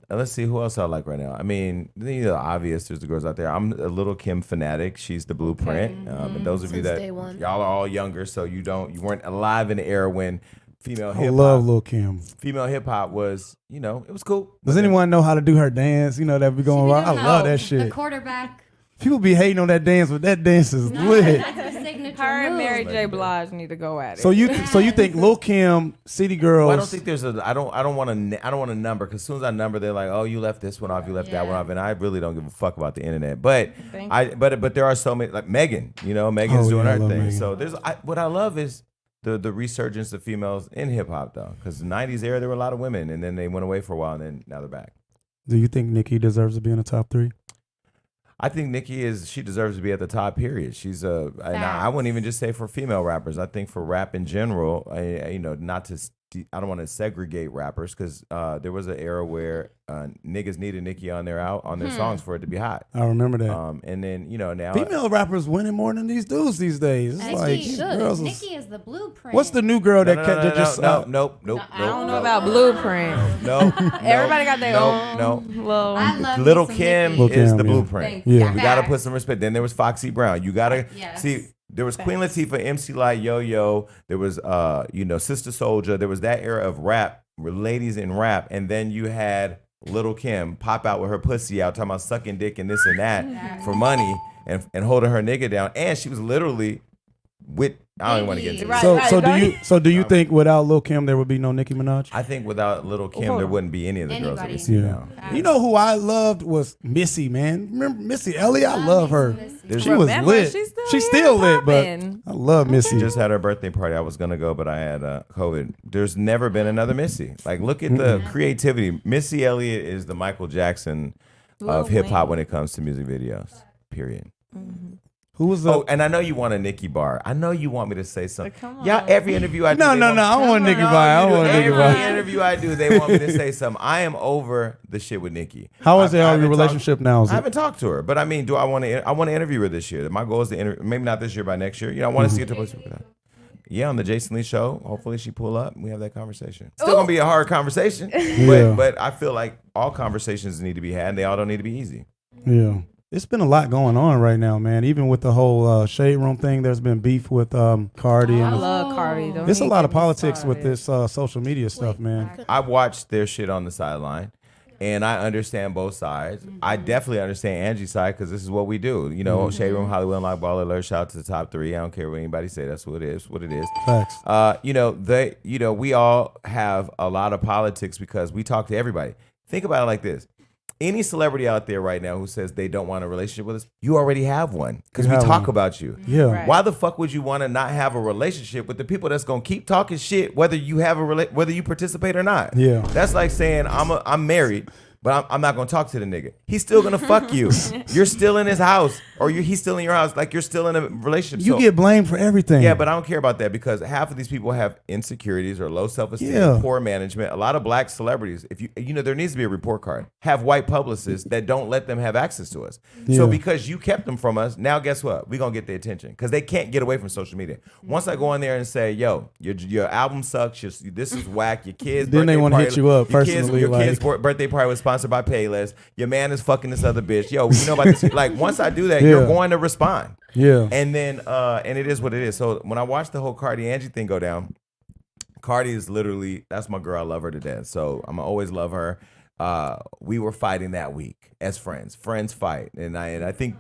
Let's see who else I like right now. I mean, you know, obvious. There's the girls out there. I'm a Little Kim fanatic. She's the blueprint. And those of you Since that day one. y'all are all younger, so you weren't alive in the era when female I hip love hop. Lil Kim. Female hip hop was, you know, it was cool. Does anyone know how to do her dance? You know, that be going around. I love that The shit. quarterback. People be hating on that dance, but that dance is lit. That's the signature Her and move. Mary J. Blige need to go at it. So you think Lil Kim, City Girls? Well, I don't think there's a. I don't want to number because as soon as I number, they're like, oh, you left this one off, you left that one off, and I really don't give a fuck about the internet. But but there are so many, like Megan. You know, Megan's doing I her love thing. Megan. So what I love is the resurgence of females in hip hop though, because the '90s era there were a lot of women, and then they went away for a while, and then now they're back. Do you think Nicki deserves to be in the top 3? I think Nicki she deserves to be at the top. Period. She's and I wouldn't even just say for female rappers. I think for rap in general, you know, I don't want to segregate rappers because there was an era where niggas needed Nicki on their songs for it to be hot. I remember that. And then you know now Female rappers winning more than these dudes these days. It's like these girls. Nikki is the blueprint. What's the new girl that just? Nope. I don't know about Blueprint. No. Everybody got their own. No. Little. I love me Little some Kim Nicki. Lil' is Kim, the yeah. blueprint. Yeah. You gotta put some respect. Then there was Foxy Brown. You gotta Yes. see. There was Queen Latifah, MC Light, Yo Yo. There was you know, Sister Soldier. There was that era of rap, ladies in rap, and then you had Little Kim pop out with her pussy out, talking about sucking dick and this and that for money, and holding her nigga down. And she was literally with. I don't even want to get into this. Right. Do you think without Lil Kim there would be no Nicki Minaj? I think without Little Kim, there wouldn't be any of the girls that we Anybody. see Yeah. now. You know who I loved was Missy, man. Remember Missy Elliott? I love her. She was Remember, lit. she's still here lit, but popping. I love Missy. Just had her birthday party. I was gonna go, but I had COVID. There's never been another Missy. Like, look at the creativity. Missy Elliott is the Michael Jackson of hip hop when it comes to music videos. Period. Who was the? Oh, and I know you want a Nicki bar. I know you want me to say something. Come on. Yeah, every interview I do. No, they no, want- no. I don't want Nicki bar. I don't want Nicki Every bar. interview I do, they want me to say something. I am over the shit with Nicki. How is I your haven't relationship now? Is I it? haven't talked to her, but I mean, do I want to? I want to interview her this year. My goal is to interview. Maybe not this year, by next year. You know, I want to see her to place. Yeah, on the Jason Lee show. Hopefully, she pull up and we have that conversation. Still gonna be a hard conversation, Yeah. but I feel like all conversations need to be had. And they all don't need to be easy. Yeah. It's been a lot going on right now, man. Even with the whole Shade Room thing, there's been beef with Cardi. I And love Cardi. Don't it's a even lot of get me politics with started. this social media stuff, man. I watched their shit on the sideline, and I understand both sides. I definitely understand Angie's side because this is what we do. You know, Shade Room, Hollywood, Unlocked, Baller Alert. Shout out to the top 3. I don't care what anybody say. That's what it is. What it is. Facts. You know, we all have a lot of politics because we talk to everybody. Think about it like this. Any celebrity out there right now who says they don't want a relationship with us, you already have one because You we have talk one. about you. Yeah. Right. Why the fuck would you want to not have a relationship with the people that's gonna keep talking shit whether you have whether you participate or not? Yeah. That's like saying I'm married, but I'm not gonna talk to the nigga. He's still gonna fuck you. You're still in his house, or he's still in your house. Like you're still in a relationship. You So- get blamed for everything. yeah, but I don't care about that because half of these people have insecurities or low self-esteem, Yeah. poor management. A lot of black celebrities, if you know, there needs to be a report card. Have white publicists that don't let them have access to us. So Yeah. because you kept them from us, now guess what? We're gonna get their attention because they can't get away from social media. Once I go on there and say, "Yo, your album sucks. This is whack. Your kids." Then they birthday wanna party- hit you up your personally, Your like- kids' birthday party was sponsored by Payless. Your man is fucking this other bitch. Yo, you know about this? Like once I do that, Yeah. you're going to respond. Yeah. And then, and it is what it is. So when I watched the whole Cardi Angie thing go down, Cardi is literally, that's my girl. I love her to death. So I'm always love her. We were fighting that week as friends. Friends fight, and I think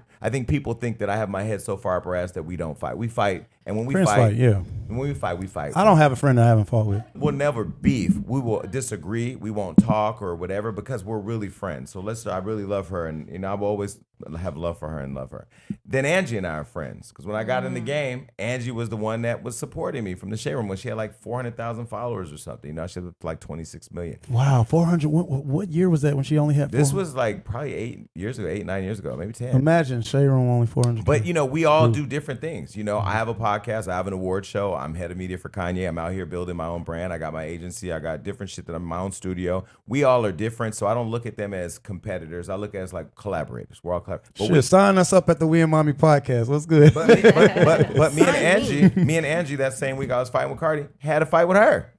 people think that I have my head so far up our ass that we don't fight. We fight, and when we Friends fight, fight, yeah. when we fight, we fight. I don't have a friend I haven't fought with. We'll never beef. We will disagree. We won't talk or whatever because we're really friends. So I really love her, and you know, I will always have love for her and love her. Then Angie and I are friends because when I got in the game, Angie was the one that was supporting me from the shade room when she had like 400,000 followers or something. You know, she had like 26 million. Wow, 400. What year was that when she only had? This 400? was like probably 8, 9 years ago, maybe 10. Imagine Shade Room only 400. But we all do different things. I have a podcast. I have an award show. I'm head of media for Kanye. I'm out here building my own brand. I got my agency. I got different shit that I'm in my own studio. We all are different, so I don't look at them as competitors. I look at it as like collaborators. We're all collaborators. Shit, sign us up at the We and Mommy podcast. What's good? But me and Angie, that same week I was fighting with Cardi, had a fight with her.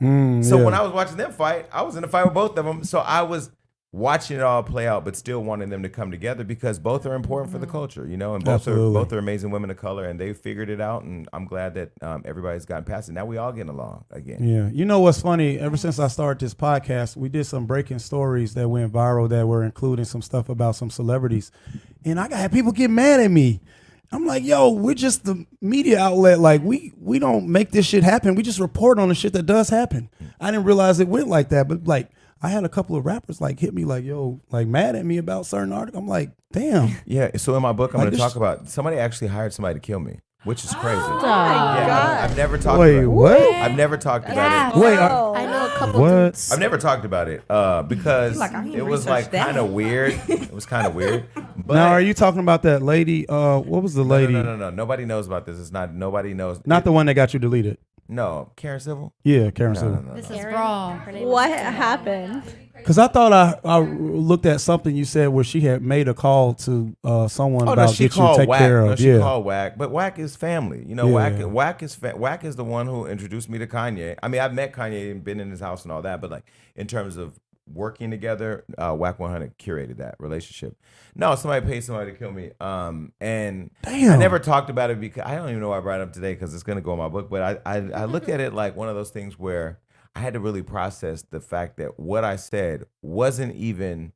So when I was watching them fight, I was in a fight with both of them. So I was watching it all play out, but still wanting them to come together because both are important for the culture, and both are amazing women of color, and they figured it out. And I'm glad that everybody's gotten past it. Now we all getting along again. Yeah, you know what's funny? Ever since I started this podcast, we did some breaking stories that went viral that were including some stuff about some celebrities, and I got people get mad at me. I'm like, yo, we're just the media outlet. Like, we don't make this shit happen. We just report on the shit that does happen. I didn't realize it went like that, but like, I had a couple of rappers like hit me like, yo, like mad at me about certain articles. I'm like, damn. Yeah. So in my book, I'm Like going to this talk about somebody actually hired somebody to kill me, which is crazy. God. I've never talked Wait, about it. what? I've never talked about it. Wait, I know a couple what? dudes. I've never talked about it because Like, I need it to was research like that. kind of weird. It was kind of weird. But Now, are you talking about that lady? What was the lady? No. Nobody knows about this. It's not. Nobody knows. Not the one that got you deleted. No, Karen Civil. Yeah, Karen No, Silver. no. This is raw. What happened? Because I thought I looked at something you said where she had made a call to someone Oh about no, she get you called take Wack. care No, of. she Yeah. called Wack, but Wack is family. Yeah. Wack is the one who introduced me to Kanye. I mean, I've met Kanye and been in his house and all that, but like in terms of working together, Wack 100 curated that relationship. No, somebody paid somebody to kill me. And Damn. I never talked about it because I don't even know why I brought it up today because it's gonna go in my book. But I look at it like one of those things where I had to really process the fact that what I said wasn't even,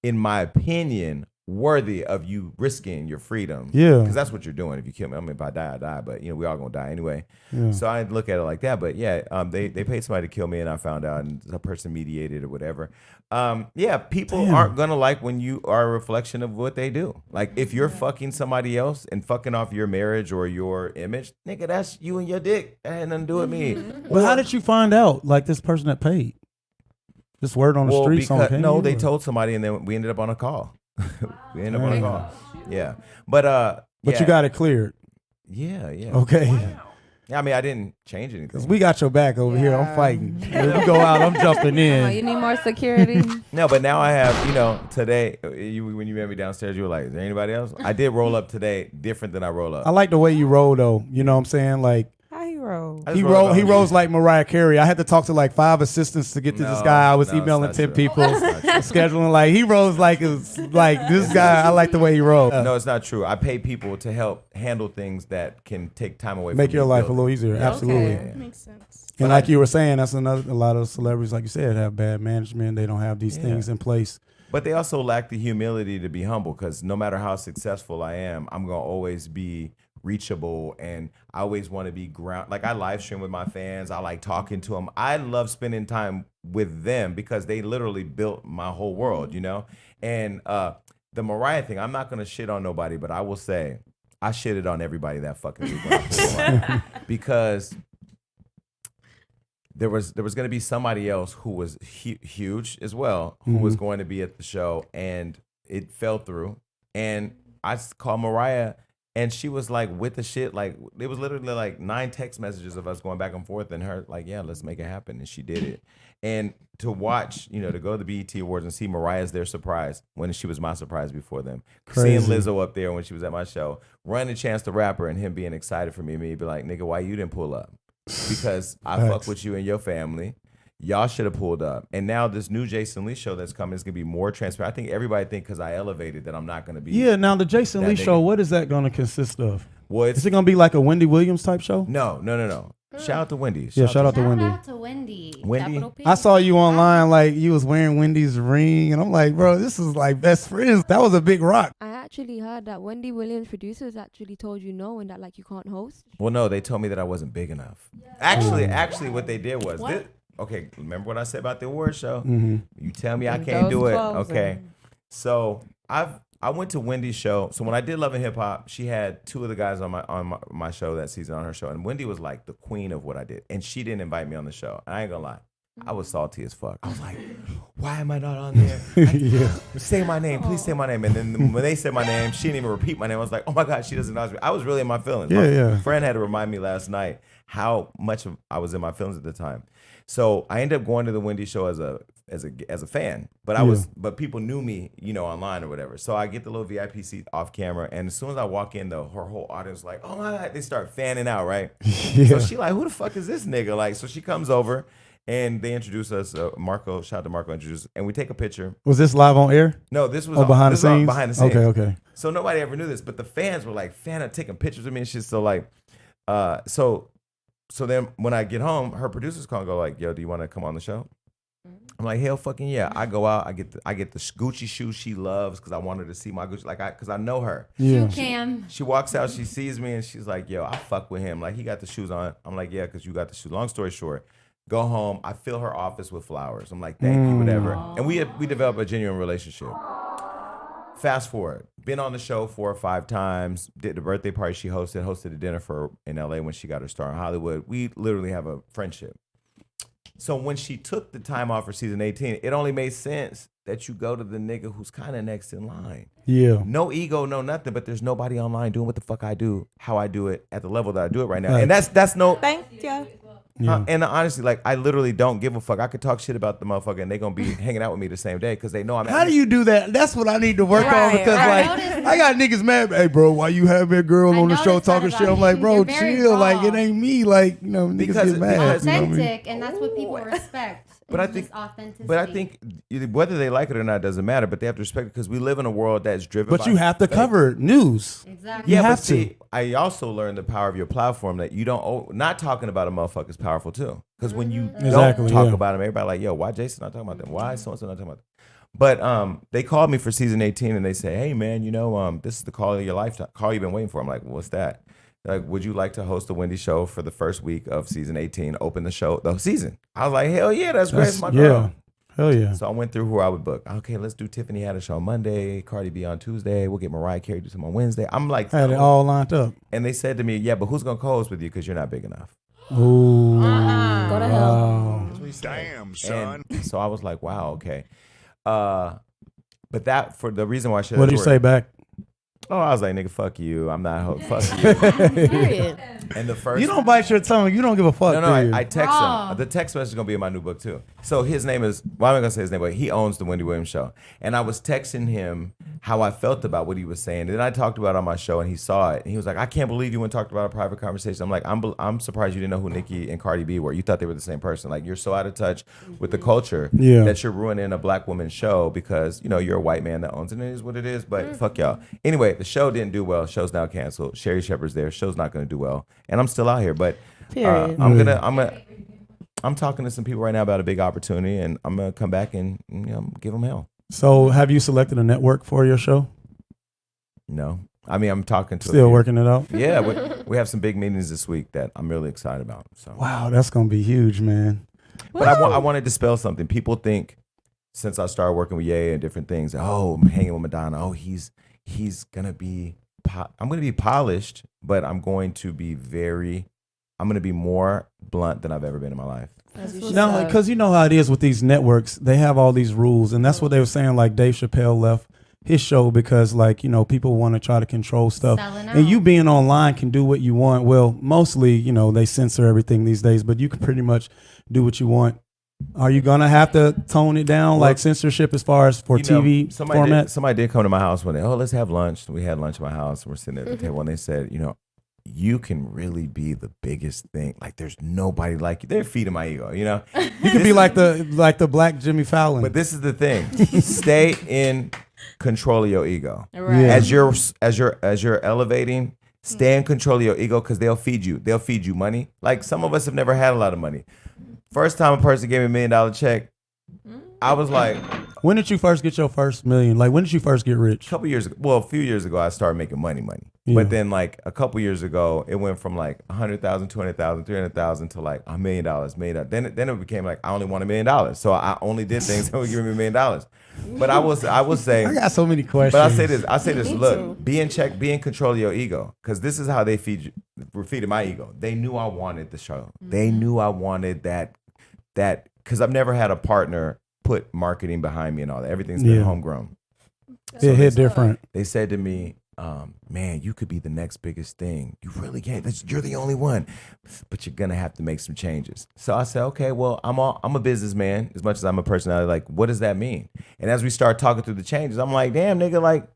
in my opinion, worthy of you risking your freedom. Yeah. Because that's what you're doing if you kill me. I mean, if I die, I die. But, we all going to die anyway. Yeah. So I look at it like that. But, yeah, they paid somebody to kill me, and I found out, and a person mediated or whatever. People Damn. aren't going to like when you are a reflection of what they do. Like, if you're fucking somebody else and fucking off your marriage or your image, nigga, that's you and your dick. That had nothing to do with me. But how did you find out, like, this person that paid? Just word on the street? Because, Someone they came? told somebody, and then we ended up on a call. We ended up on a call. Yeah. But But you got it cleared. Yeah. Okay. Yeah, I mean, I didn't change anything. Because we got your back over here. I'm fighting. When you go out, I'm jumping in. You need more security. No, but now I have, today, when you met me downstairs, you were like, is there anybody else? I did roll up today different than I roll up. I like the way you roll, though. You know what I'm saying? Like, How you roll? I just he rolled up he on rolls you. like Mariah Carey. I had to talk to like 5 assistants to get to this No, guy. I was no, it's emailing not 10 true. people, It's not true. scheduling. Like, he rolls like it's like this guy. I like the way he rolls. No, it's not true. I pay people to help handle things that can take time away Make from your me life a building. little easier. Absolutely. Yeah. Makes sense. And like you were saying, that's a lot of celebrities, like you said, have bad management. They don't have these Yeah. things in place. But they also lack the humility to be humble because no matter how successful I am, I'm going to always be reachable, and I always want to be ground. Like, I live stream with my fans. I like talking to them. I love spending time with them because they literally built my whole world, And the Mariah thing, I'm not going to shit on nobody, but I will say I shitted on everybody that fucking week when I pulled Mariah. Because there was going to be somebody else who was huge as well, who was going to be at the show, and it fell through. And I called Mariah, and she was like with the shit. Like, it was literally like 9 text messages of us going back and forth, and her like, yeah, let's make it happen. And she did it. And to watch, to go to the BET Awards and see Mariah's their surprise when she was my surprise before them. Crazy. Seeing Lizzo up there when she was at my show, running Chance the Rapper, and him being excited for me, and me be like, nigga, why you didn't pull up? Because I Facts. fuck with you and your family. Y'all should have pulled up. And now this new Jason Lee show that's coming is going to be more transparent. I think everybody think because I elevated that I'm not going to be. Yeah. Now the Jason That Lee nigga. show, what is that going to consist of? Well, Is it going to be like a Wendy Williams type show? No. Shout out to Wendy. Yeah, shout out to Wendy. Shout out to Wendy. Wendy? Capital P. I saw you online, like you was wearing Wendy's ring, and I'm like, bro, this is like best friends. That was a big rock. I actually heard that Wendy Williams producers actually told you no and that like you can't host. Well, no, they told me that I wasn't big enough. Actually, what they did was, okay, remember what I said about the award show? Mm-hmm. You tell me I And can't those do it. clothes Okay. and- So I went to Wendy's show. So when I did Love and Hip Hop, she had 2 of the guys on my show that season on her show. And Wendy was like the queen of what I did. And she didn't invite me on the show. I ain't gonna lie. I was salty as fuck. I was like, why am I not on there? Yeah. Say my name, please say my name. And then when they said my name, she didn't even repeat my name. I was like, oh my God, she doesn't know me. I was really in my feelings. Yeah, My yeah. friend had to remind me last night how much I was in my feelings at the time. So I ended up going to the Wendy show as a fan, but people knew me, online or whatever. So I get the little VIP seat off camera, and as soon as I walk in, her whole audience like, oh my God, they start fanning out, right? Yeah. So she like, who the fuck is this nigga? Like, so she comes over. And they introduce us, Marco, shout out to Marco, introduced, and we take a picture. Was this live on air? No, this was behind the this was scenes? behind the scenes. Okay. So nobody ever knew this, but the fans were like taking pictures of me and shit. So like, so then when I get home, her producers call and go like, yo, do you want to come on the show? I'm like, hell fucking yeah. I go out, I get the Gucci shoes she loves because I want her to see my Gucci, because I know her. Yeah. Cam. She walks out, she sees me, and she's like, yo, I fuck with him. Like, he got the shoes on. I'm like, yeah, because you got the shoes. Long story short, go home. I fill her office with flowers. I'm like, thank you, whatever. And we developed a genuine relationship. Fast forward, been on the show 4 or 5 times. Did the birthday party she hosted a dinner for her in LA when she got her star in Hollywood. We literally have a friendship. So when she took the time off for season 18, it only made sense that you go to the nigga who's kind of next in line. Yeah. No ego, no nothing, but there's nobody online doing what the fuck I do, how I do it, at the level that I do it right now. Right. And that's no... Thank you. Yeah. And honestly, like, I literally don't give a fuck. I could talk shit about the motherfucker and they gonna be hanging out with me the same day because they know I'm. How do you do that? That's what I need to work on Right, because right. I got niggas mad. Hey, bro, why you have that girl I on the show noticed that talking about shit? I'm you. like, bro, You're very chill. Like, it raw. ain't me. Like, niggas Because- get mad. because- you know what I mean? Authentic, and that's what people respect. But I It's think- just authenticity. But I think whether they like it or not doesn't matter. But they have to respect it because we live in a world that's driven. But by you have to fake. cover news. Exactly. You Yeah, have but see, I also learned the power of your platform that you don't. Not talking about a motherfucker is powerful too. Because when you Exactly, don't talk yeah. about them, everybody like, yo, why Jason not talking about them? Why so and so not talking about them? But they called me for season 18 and they say, hey man, this is the call of your lifetime. Call you've been waiting for. I'm like, what's that? Like, would you like to host the Wendy show for the first week of season 18? Open the season. I was like, hell yeah, that's great. It's my girl. Hell yeah. So I went through who I would book. Okay, let's do Tiffany Haddish on Monday, Cardi B on Tuesday. We'll get Mariah Carey to do something on Wednesday. I'm like, Had it all lined up. and they said to me, yeah, but who's gonna co-host with you because you're not big enough. Ooh. Go to hell. Wow. Damn, son. And so I was like, wow, okay. But that for the reason why I shared. What did you say back? Oh, I was like, nigga, fuck you. I'm not fuck you. Period. And the first You don't bite your tongue. You don't give a fuck. No, do you? I text Raw. him. The text message is gonna be in my new book too. So his name is, well, I'm not gonna say his name, but he owns the Wendy Williams show. And I was texting him how I felt about what he was saying. And then I talked about it on my show, and he saw it. And he was like, I can't believe you went and talked about a private conversation. I'm like, I'm surprised you didn't know who Nicki and Cardi B were. You thought they were the same person. Like, you're so out of touch with the culture Yeah. that you're ruining a black woman's show because you're a white man that owns it. And it is what it is. But fuck y'all. Anyway, the show didn't do well. Show's now canceled. Sherry Shepherd's there. Show's not gonna do well. And I'm still out here, but. Period. I'm talking to some people right now about a big opportunity, and I'm gonna come back and give them hell. So have you selected a network for your show? No, I mean I'm talking to a Still few. working it out? Yeah, we have some big meetings this week that I'm really excited about. So, Wow, that's going to be huge, man. but I want to dispel something. People think since I started working with Ye and different things, oh, I'm hanging with Madonna. Oh, he's gonna be. I'm gonna be polished, but I'm going to be more blunt than I've ever been in my life. No, because you know how it is with these networks. They have all these rules, and that's what they were saying. Like Dave Chappelle left his show because, people want to try to control stuff. Selling And you out. being online can do what you want. Well, mostly, they censor everything these days, but you can pretty much do what you want. Are you gonna have to tone it down, like censorship, as far as for TV format? Somebody did come to my house one day. Oh, let's have lunch. We had lunch at my house. And we're sitting at the table, and they said, you can really be the biggest thing. Like, there's nobody like you. They're feeding my ego, You could be like the black Jimmy Fallon. But this is the thing: stay in control of your ego. Right. Yeah. As you're elevating, stay in control of your ego because they'll feed you. They'll feed you money. Like, some of us have never had a lot of money. First time a person gave me $1 million check, I was like, When did you first get your first million? Like, when did you first get rich? a few years ago, I started making money. Yeah. But then, like, a couple years ago, it went from like 100,000, 200,000, 300,000 to like $1 million. Then it became like I only want $1 million. So I only did things that would give me $1 million. But I will say, I got so many questions. but I say this. Me Look, too. be in check, be in control of your ego, because this is how they were feeding my ego. They knew I wanted the show. They knew I wanted that because I've never had a partner put marketing behind me and all that. Everything's been homegrown. It hit different. They said to me, man, you could be the next biggest thing. You really can't. You're the only one, but you're gonna have to make some changes. So I said, okay, well, I'm a businessman as much as I'm a personality. Like, what does that mean? And as we start talking through the changes, I'm like, damn, nigga, like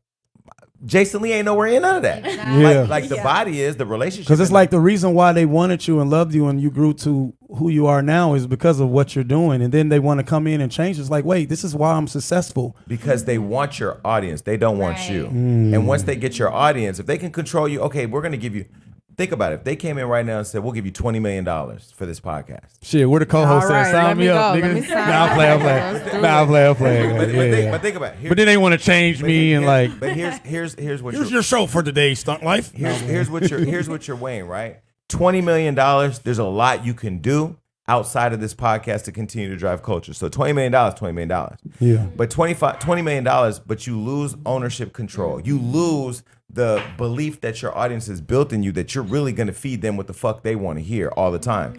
Jason Lee ain't nowhere in none of that. Yeah. Like the body is the relationship. Because it's like the reason why they wanted you and loved you and you grew to who you are now is because of what you're doing. And then they want to come in and change. It's like, wait, this is why I'm successful. Because they want your audience. They don't want you. Mm. And once they get your audience, if they can control you, okay, we're going to give you, think about it. If they came in right now and said, we'll give you $20 million for this podcast. Shit, we're the co-host saying, sign me up, nigga. Nah, I'm playing. But think about it. But then they want to change me and like. But here's what here's your show for today, Stunt Life. Here's what you're weighing, right? $20 million, there's a lot you can do outside of this podcast to continue to drive culture. So $20 million, $20 million. Yeah. But $20 million, but you lose ownership control. You lose the belief that your audience has built in you, that you're really going to feed them what the fuck they want to hear all the time.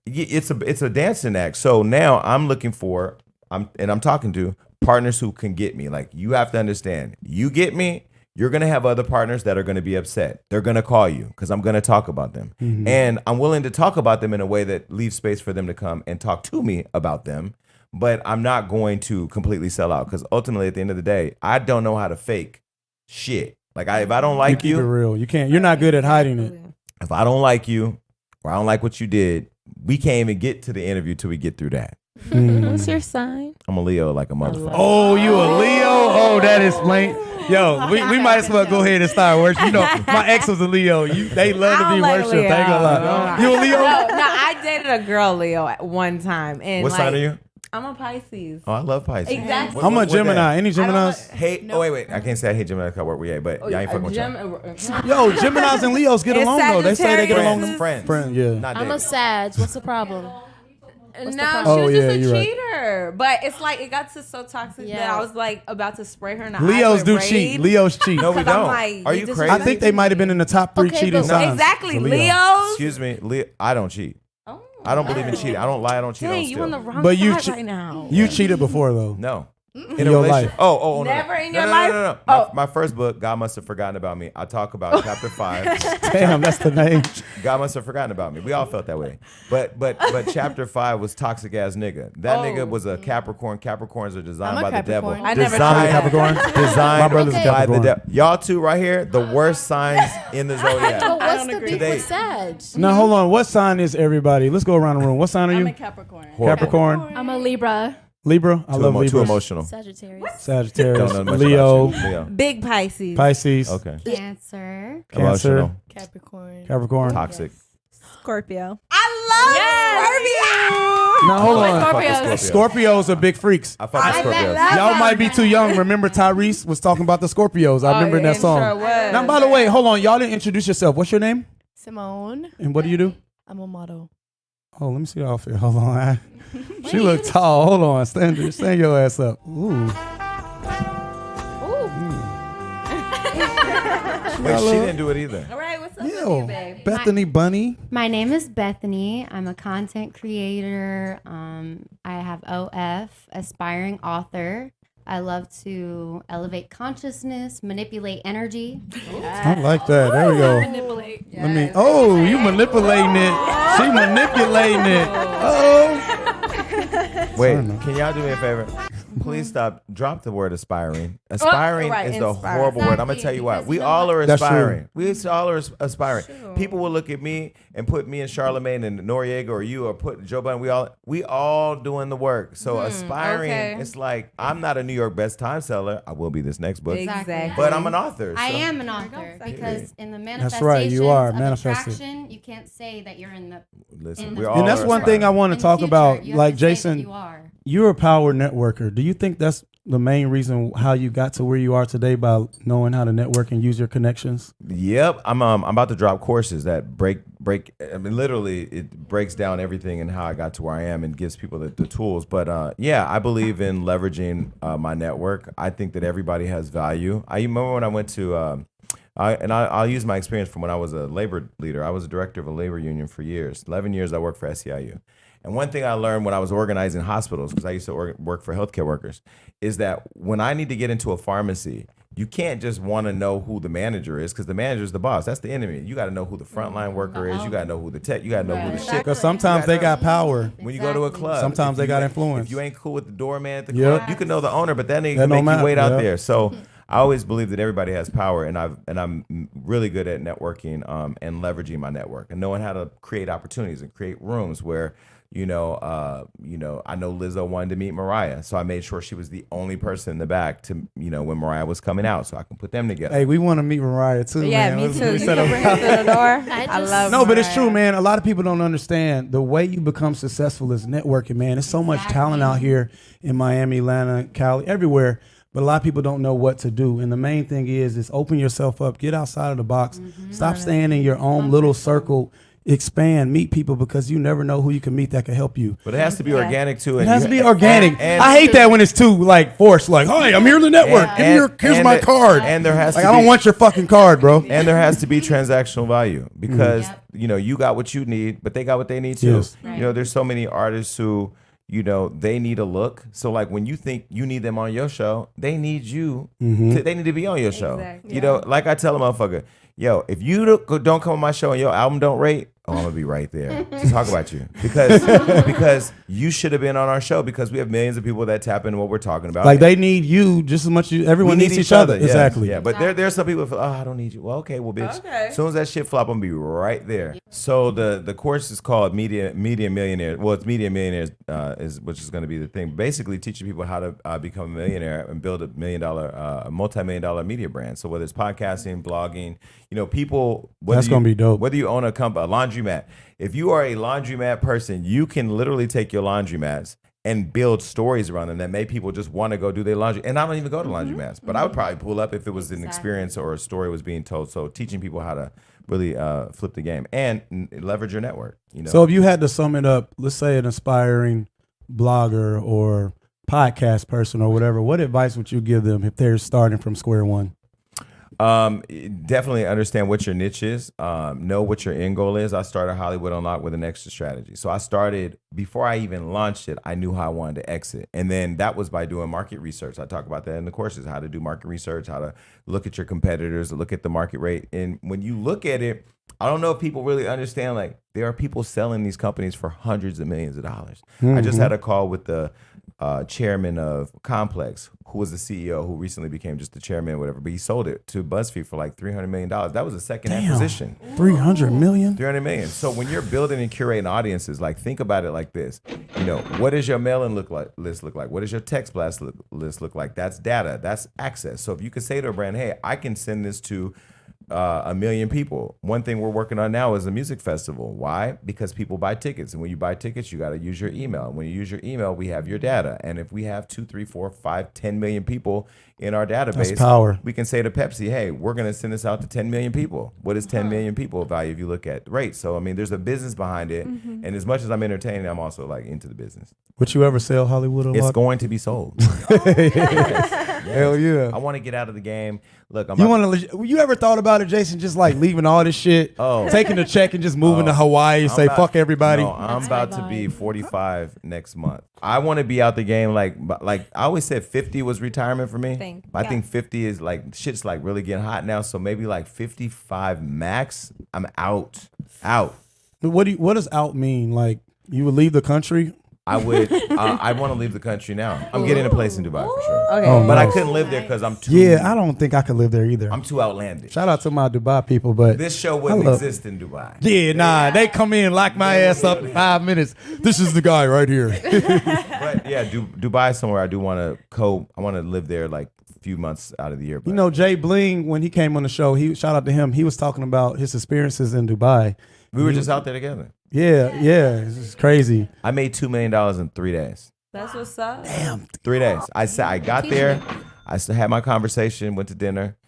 It's a dancing act. So now I'm looking for, I'm talking to partners who can get me. Like, you have to understand, you get me, you're going to have other partners that are going to be upset. They're going to call you because I'm going to talk about them. Mm-hmm. And I'm willing to talk about them in a way that leaves space for them to come and talk to me about them. But I'm not going to completely sell out because ultimately, at the end of the day, I don't know how to fake shit. Like, if I don't like you, keep it real. You can't. You're not good at hiding it. If I don't like you or I don't like what you did, we can't even get to the interview till we get through that. What's your sign? I'm a Leo like a motherfucker. Oh, you a Leo? Oh, that explains. Yo, we might as well go ahead and start worship. You know, my ex was a Leo. They love to be worshipped. They ain't gonna lie. You a Leo? No, I dated a girl Leo at one time. And what sign are you? I'm a Pisces. Oh, I love Pisces. Exactly. I'm a Gemini. Any Geminis? Oh, wait. I can't say I hate Gemini because I work with you, but I ain't fucking with you. Yo, Geminis and Leos get along, though. They say they get along. Friends. Yeah. I'm a Sag. What's the problem? No, she was just a cheater. But it's like it got to so toxic that I was like about to spray her in the Leos eyes do with cheat. raid. Leos cheat. No, we don't. Like, are you crazy? I think they might have been in the top 3 cheating signs. Exactly. Leos. Excuse me. I don't cheat. Oh, I don't believe in cheating. I don't lie. I don't cheat. Dang, I don't you on the steal. wrong But side right now. You cheated before, though. No. In your life. Oh, no. Never in your life? No. My first book, God Must Have Forgotten About Me. I talk about chapter 5. Damn, that's the name. God Must Have Forgotten About Me. We all felt that way. But chapter 5 was toxic ass nigga. That nigga was a Capricorn. Capricorns are designed by the devil. Capricorn. I never tried Capricorn. Designed My brother's by Capricorn. the devil. Y'all two right here, the worst signs in the zodiac. But what's the agree. beef Today- with Sag? Now, hold on. What sign is everybody? Let's go around the room. What sign are I'm you? a Capricorn. Capricorn. I'm a Libra. Libra. I love Too Libra. emotional. Sagittarius. Sagittarius. Don't know much Leo. about you. Leo. Big Pisces. Pisces. Okay. Cancer. Cancer. Emotional. Capricorn. Capricorn. Toxic. Scorpio. I love Now, hold Like on. Scorpios. Scorpios are big freaks. I fuck with Scorpios. Y'all might be too young. Remember Tyrese was talking about the Scorpios. I remember that song. Sure was. Now, by the way, hold on. Y'all didn't introduce yourself. What's your name? Simone. And what do you do? I'm a model. Oh, let me see the outfit. Hold on. She look tall. Hold on. Stand your ass up. Ooh. Wait, she didn't do it either. All right, what's up with you, Yo, babe? Bethany Bunny. My name is Bethany. I'm a content creator. I have OF, aspiring author. I love to elevate consciousness, manipulate energy. I like that. There we go. Manipulate. I mean, oh, you manipulating it. She manipulating it. Oh. Wait, can y'all do me a favor? Please stop. Drop the word aspiring. Aspiring right, is the inspiring. horrible word. I'm gonna Exactly, tell you why. because We you know all are That's aspiring. We all are aspiring. People will look at me and put me and Charlemagne and Noriega or you or put Joe Biden. We all doing the work. So aspiring, okay. it's like I'm not a New York best time seller. I will be this next book. Exactly. But I'm an author. I so- am an author because in the That's manifestations right, you are of manifested. attraction, you can't say that you're in the. Listen, in we the all And that's are one thing I aspiring. want to in the talk future, about. you have Like to say that Jason, you are. you're a power networker. Do you think that's the main reason how you got to where you are today by knowing how to network and use your connections? Yep, I'm about to drop courses that break. I mean, literally, it breaks down everything and how I got to where I am and gives people the tools. But yeah, I believe in leveraging my network. I think that everybody has value. I remember when I went to, I'll use my experience from when I was a labor leader. I was a director of a labor union for years. 11 years I worked for SEIU. And one thing I learned when I was organizing hospitals, because I used to work for healthcare workers, is that when I need to get into a pharmacy, you can't just want to know who the manager is, because the manager is the boss. That's the enemy. You got to know who the frontline worker is. You got to know who the tech. You got to know who the shit. Because sometimes they got power. When you go to a club, Sometimes they got ain't- influence. If you ain't cool with the doorman at the Yep. club, you can know the owner, but that ain't That make don't matter. you wait out Yep. there. So I always believe that everybody has power, and I'm really good at networking and leveraging my network and knowing how to create opportunities and create rooms where. I know Lizzo wanted to meet Mariah, so I made sure she was the only person in the back to, when Mariah was coming out, so I can put them together. Hey, we want to meet Mariah too, Yeah, man. me Let's- too. we You set can up- bring her to the door. I love No, but it's Mariah. true, man. A lot of people don't understand the way you become successful is networking, man. There's so much talent out here in Miami, Atlanta, Cali, everywhere. But a lot of people don't know what to do. And the main thing is open yourself up, get outside of the box, stop staying in your own little circle, expand, meet people, because you never know who you can meet that can help you. But it has to be organic too. It And has you- to be organic. and- I hate that when it's too like forced. Like, hey, I'm here to network. Here's my card. And there has Like, to I don't be- want your fucking card, bro. And there has to be transactional value, because Yep. you got what you need, but they got what they need too. Yes. There's so many artists who they need a look. So like when you think you need them on your show, they need you. They need to be on your show. Exactly. Like I tell a motherfucker, yo, if you don't come on my show and your album don't rate, I'm gonna be right there to talk about you, because you should have been on our show, because we have millions of people that tap into what we're talking about. Like, they need you just as much as everyone We needs each other. yes, Exactly. Yeah, but there's some people who feel, I don't need you. Well, okay, well, bitch. Okay. As soon as that shit flop, I'm gonna be right there. So the course is called Media Millionaires. Well, it's Media Millionaires, which is going to be the thing. Basically, teaching people how to become a millionaire and build a multi-million-dollar media brand. So whether it's podcasting, blogging, people. That's gonna be dope. Whether you own a laundromat, if you are a laundromat person, you can literally take your laundromats and build stories around them that make people just want to go do their laundry. And I don't even go to laundromats, but I would probably pull up if it was an experience or a story was being told. So teaching people how to really flip the game and leverage your network. So if you had to sum it up, let's say an aspiring blogger or podcast person or whatever, what advice would you give them if they're starting from square one? Definitely understand what your niche is. Know what your end goal is. I started Hollywood Unlocked with an exit strategy. So I started, before I even launched it, I knew how I wanted to exit. And then that was by doing market research. I talk about that in the courses, how to do market research, how to look at your competitors, look at the market rate. And when you look at it, I don't know if people really understand, like, there are people selling these companies for hundreds of millions of dollars. I just had a call with the chairman of Complex, who was the CEO, who recently became just the chairman or whatever, but he sold it to BuzzFeed for like $300 million. That was a second acquisition. 300 million? 300 million. So when you're building and curating audiences, like, think about it like this. What does your mailing list look like? What does your text blast list look like? That's data. That's access. So if you could say to a brand, hey, I can send this to 1 million people. One thing we're working on now is a music festival. Why? Because people buy tickets, and when you buy tickets, you got to use your email. And when you use your email, we have your data. And if we have 2, 3, 4, 5, 10 million people in our database, That's power. we can say to Pepsi, hey, we're going to send this out to 10 million people. What is 10 million people value if you look at rates? So, I mean, there's a business behind it. And as much as I'm entertaining, I'm also like into the business. Would you ever sell Hollywood It's Unlocked? going to be sold. Hell yeah. I want to get out of the game. Look, You ever thought about it, Jason, just like leaving all this shit, taking the check and just moving to Hawaii and say, fuck everybody? No, I'm about to be 45 next month. I want to be out the game. Like I always said 50 was retirement for me. I think 50 is like, shit's like really getting hot now. So maybe like 55 max, I'm out. But what does out mean? Like, you would leave the country? I would. I want to leave the country now. I'm getting a place in Dubai for sure. Okay. Oh, But I nice. couldn't live there because I'm too. Yeah, I don't think I could live there either. I'm too outlandish. Shout out to my Dubai people, but This show wouldn't exist in Dubai. yeah, nah, they come in, lock my ass up in 5 minutes. This is the guy right here. But yeah, Dubai is somewhere I do want to I want to live there like a few months out of the year. But You know, Jay Bling, when he came on the show, shout out to him. He was talking about his experiences in Dubai. we were just out there together. Yeah, this is crazy. I made $2 million in 3 days. That's what's up. 3 days. I got there. I still had my conversation, went to dinner,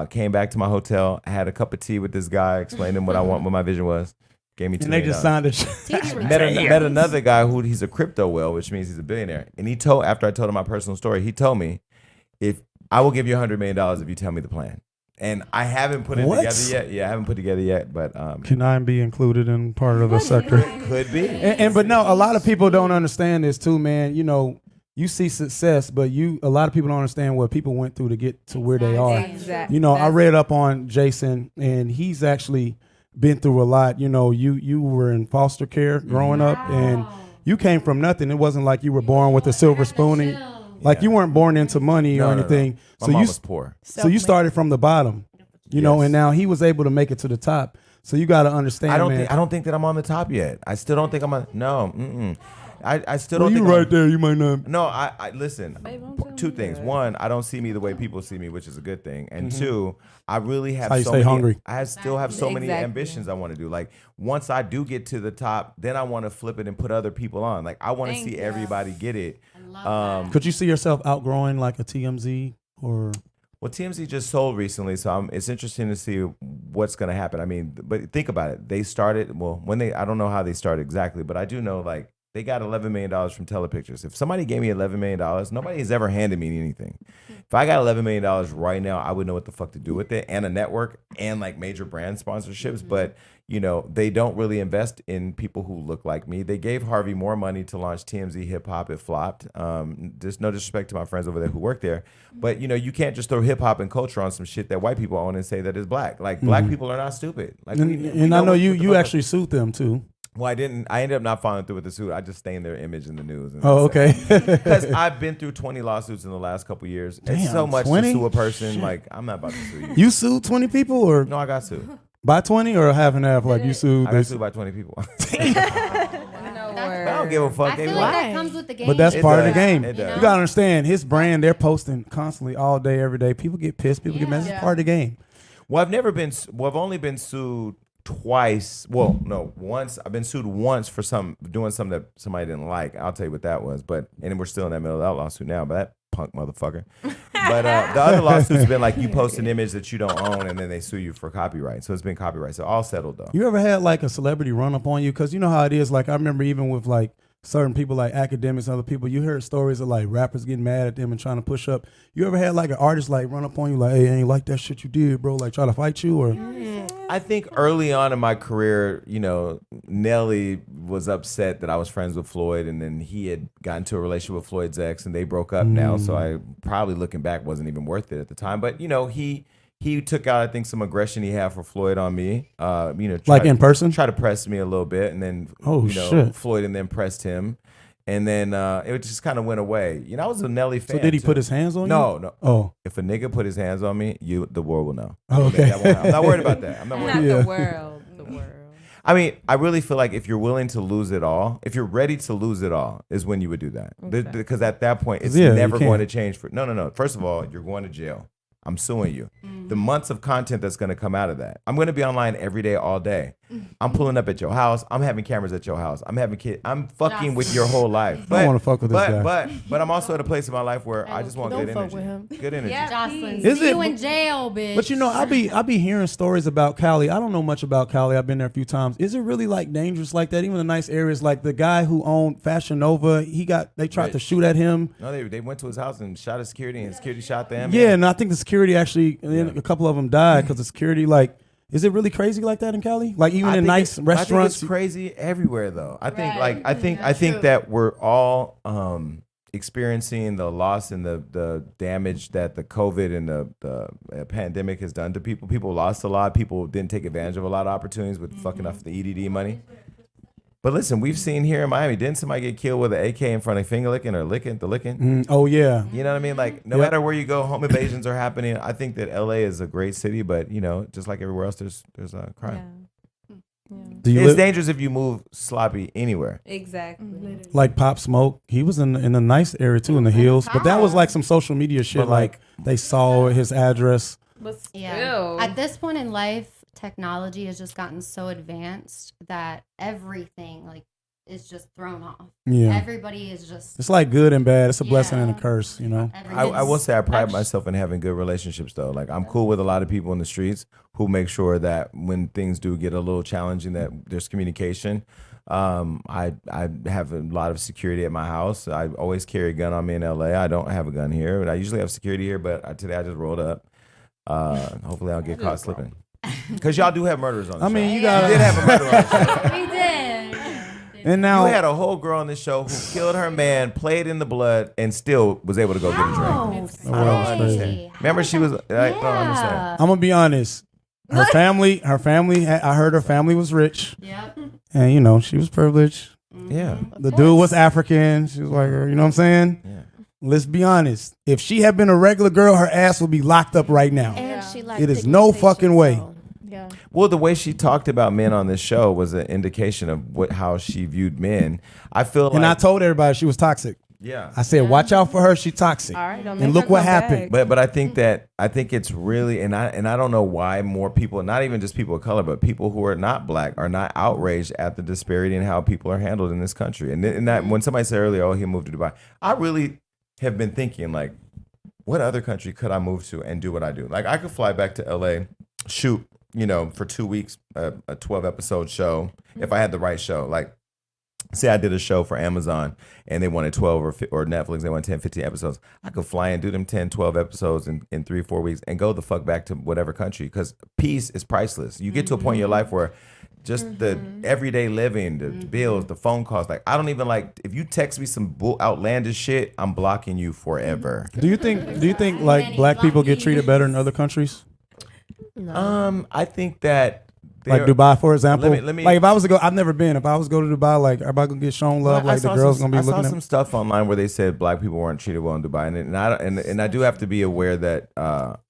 came back to my hotel. I had a cup of tea with this guy, explained him what my vision was. Gave me $2 And they million. just signed a Met another guy he's a crypto whale, which means he's a billionaire. And he after I told him my personal story, he told me, if I will give you $100 million if you tell me the plan. And I haven't put it What? together yet. Yeah, I haven't put it together yet, but Can I be included in part of the sector? could be. But no, a lot of people don't understand this too, man. You know, you see success, but a lot of people don't understand what people went through to get to where they are. Exactly. You know, I read up on Jason, and he's actually been through a lot. You know, you were in foster care growing up, and you came from nothing. It wasn't like you were born with a silver spoon. Like you weren't born into money or anything. My mom was poor. So you started from the bottom, you know, and now he was able to make it to the top. So you got to understand. I man. don't think that I'm on the top yet. I still don't think I'm on. No. I still Well, don't you think right there. You might not. No, I listen. Two things. One, I don't see me the way people see me, which is a good thing. And two, I really have how you so stay many. hungry. Still have so many Exactly. ambitions I want to do. Like once I do get to the top, then I want to flip it and put other people on. Like I want to see everybody get it. Could you see yourself outgrowing like a TMZ or? Well, TMZ just sold recently, so it's interesting to see what's going to happen. I mean, but think about it. They started I don't know how they started exactly, but I do know like they got $11 million from Telepictures. If somebody gave me $11 million, nobody has ever handed me anything. If I got $11 million right now, I would know what the fuck to do with it, and a network and like major brand sponsorships. But you know, they don't really invest in people who look like me. They gave Harvey more money to launch TMZ Hip Hop. It flopped. Just no disrespect to my friends over there who work there, but you know, you can't just throw hip hop and culture on some shit that white people own and say that it's black. Like black people are not stupid. Like, And I know you actually sued them too. Well, I didn't. I ended up not following through with the suit. I just stained their image in the news. And Oh, okay. Because I've been through 20 lawsuits in the last couple years. It's Damn, so much 20? to sue a person. Like, I'm not about to sue you. You sued 20 people or No, I got sued. by 20 or half and half? Like you sued. I got sued by 20 people. I don't give a fuck. I They feel want- like that comes with the game. But that's It part of the does. game. It does. You gotta understand his brand. They're posting constantly, all day, every day. People get pissed. People get mad. It's part of the game. Well, I've only been sued twice. Well, no, once. I've been sued once for doing something that somebody didn't like. I'll tell you what that was. And we're still in that middle of that lawsuit now. But that punk motherfucker. But the other lawsuits have been like you post an image that you don't own, and then they sue you for copyright. So it's been copyright. So all settled though. You ever had like a celebrity run up on you? Because you know how it is. Like I remember even with like certain people, like academics and other people, you heard stories of like rappers getting mad at them and trying to push up. You ever had like an artist like run up on you like, hey, I ain't like that shit you did, bro? Like try to fight you or? I think early on in my career, you know, Nelly was upset that I was friends with Floyd, and then he had gotten into a relationship with Floyd's ex, and they broke up now. So I probably looking back wasn't even worth it at the time. But you know, he took out I think some aggression he had for Floyd on me. You know, Like in person? try to press me a little bit, and then shit. Floyd and then pressed him. And then it just kind of went away. You know, I was a Nelly fan. So did he too. put his hands on you? No. Oh. If a nigga put his hands on me, the world will know. Oh, okay. I'm not worried about that. I'm not worried. Not Yeah. the world. The world. I mean, I really feel like if you're willing to lose it all, if you're ready to lose it all, is when you would do that. Because at that point, it's Yeah, you never can't. going to change. No. First of all, you're going to jail. I'm suing you. The months of content that's going to come out of that. I'm going to be online every day, all day. I'm pulling up at your house. I'm having cameras at your house. I'm having kids. I'm fucking with your whole life. I don't wanna fuck with this guy. But I'm also at a place in my life where I just want Don't good fuck energy. with him. Good energy. Yeah. Jocelyn, Is see it- you in jail, bitch. But you know, I be hearing stories about Cali. I don't know much about Cali. I've been there a few times. Is it really like dangerous like that? Even the nice areas, like the guy who owned Fashion Nova, they tried to shoot at him. No, they went to his house and shot his security, and security shot them. Yeah, and I think the security actually, and then a couple of them died because the security, like, is it really crazy like that in Cali? Like even in nice restaurants? I think it's crazy everywhere, though. I think, Right. I think that we're all experiencing the loss and the damage that the COVID and the pandemic has done to people. People lost a lot. People didn't take advantage of a lot of opportunities with fucking off the EDD money. But listen, we've seen here in Miami, didn't somebody get killed with an AK in front of finger licking or licking? Oh yeah. You know what I mean? Like, no matter where you go, home invasions are happening. I think that LA is a great city, but you know, just like everywhere else, there's crime. Do you It's live, dangerous if you move sloppy anywhere. Exactly. like Pop Smoke? He was in a nice area too in the hills, but that was like some social media shit. But, Like they saw his address. But still. Yeah. At this point in life, technology has just gotten so advanced that everything like is just thrown off. Yeah. Everybody is just It's like good and bad. It's a blessing and a Yeah. curse, you know. I will say I pride myself in having good relationships though. Like I'm cool with a lot of people in the streets who make sure that when things do get a little challenging that there's communication. I have a lot of security at my house. I always carry a gun on me in LA. I don't have a gun here, but I usually have security here, but today I just rolled up. Hopefully, I don't get caught slipping. Because y'all do have murderers on the show. I mean, you You got did have a murderer on the show. We did. And now You had a whole girl on the show who killed her man, played in the blood, and still was able to go get a drink. Oh, I don't understand. hey. Remember, she was. I don't understand. Yeah. I'm gonna be honest. Her family. I heard her family was rich, Yep. and you know she was privileged. Yeah. The dude was African. She was like, you know what I'm saying? Yeah. Let's be honest. If she had been a regular girl, her ass would be locked up right now. And she liked It is no pigmentation, fucking way. so- Yeah. Well, the way she talked about men on this show was an indication of how she viewed men. I feel And I like. told everybody she was toxic. Yeah. I said, watch out for her. She's toxic. All right. Don't And make look her what come happened. back. But I think it's really and I don't know why more people, not even just people of color, but people who are not black are not outraged at the disparity in how people are handled in this country. And that when somebody said earlier, oh, he moved to Dubai, I really have been thinking like, what other country could I move to and do what I do? Like I could fly back to LA, shoot, for 2 weeks, a 12 episode show if I had the right show. Like say I did a show for Amazon and they wanted 12 or Netflix, they wanted 10, 15 episodes. I could fly and do them 10, 12 episodes in 3 or 4 weeks and go the fuck back to whatever country because peace is priceless. You get to a point in your life where just the everyday living, the bills, the phone calls, like I don't even like, if you text me some outlandish shit, I'm blocking you forever. Do you think like black people get treated better in other countries? I think that Like Dubai, for example. Let me- like if I was to go, I've never been. If I was to go to Dubai, like everybody gonna get shown love, Well, like the girls gonna be I looking saw at. some stuff online where they said black people weren't treated well in Dubai, and I do have to be aware that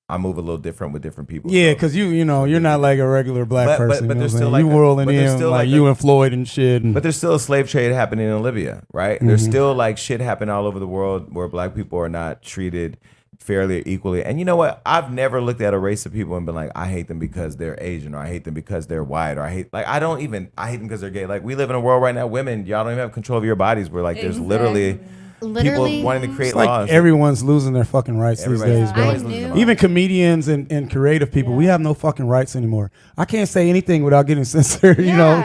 I move a little different with different people. Yeah, so. because you're not like a regular black But- person. but you know there's what I'm still saying? like you a- whirling but there's in still like like you a- and Floyd and shit. And But there's still a slave trade happening in Libya, right? There's still like shit happening all over the world where black people are not treated fairly or equally. And you know what? I've never looked at a race of people and been like, I hate them because they're Asian, or I hate them because they're white, or I hate them because they're gay. Like we live in a world right now, women, y'all don't even have control of your bodies. Where like there's literally people wanting to create it's like laws. everyone's losing their fucking rights these days, bro. everybody's losing their Even comedians and creative people, we have no fucking rights anymore. I can't say anything without getting censored. You know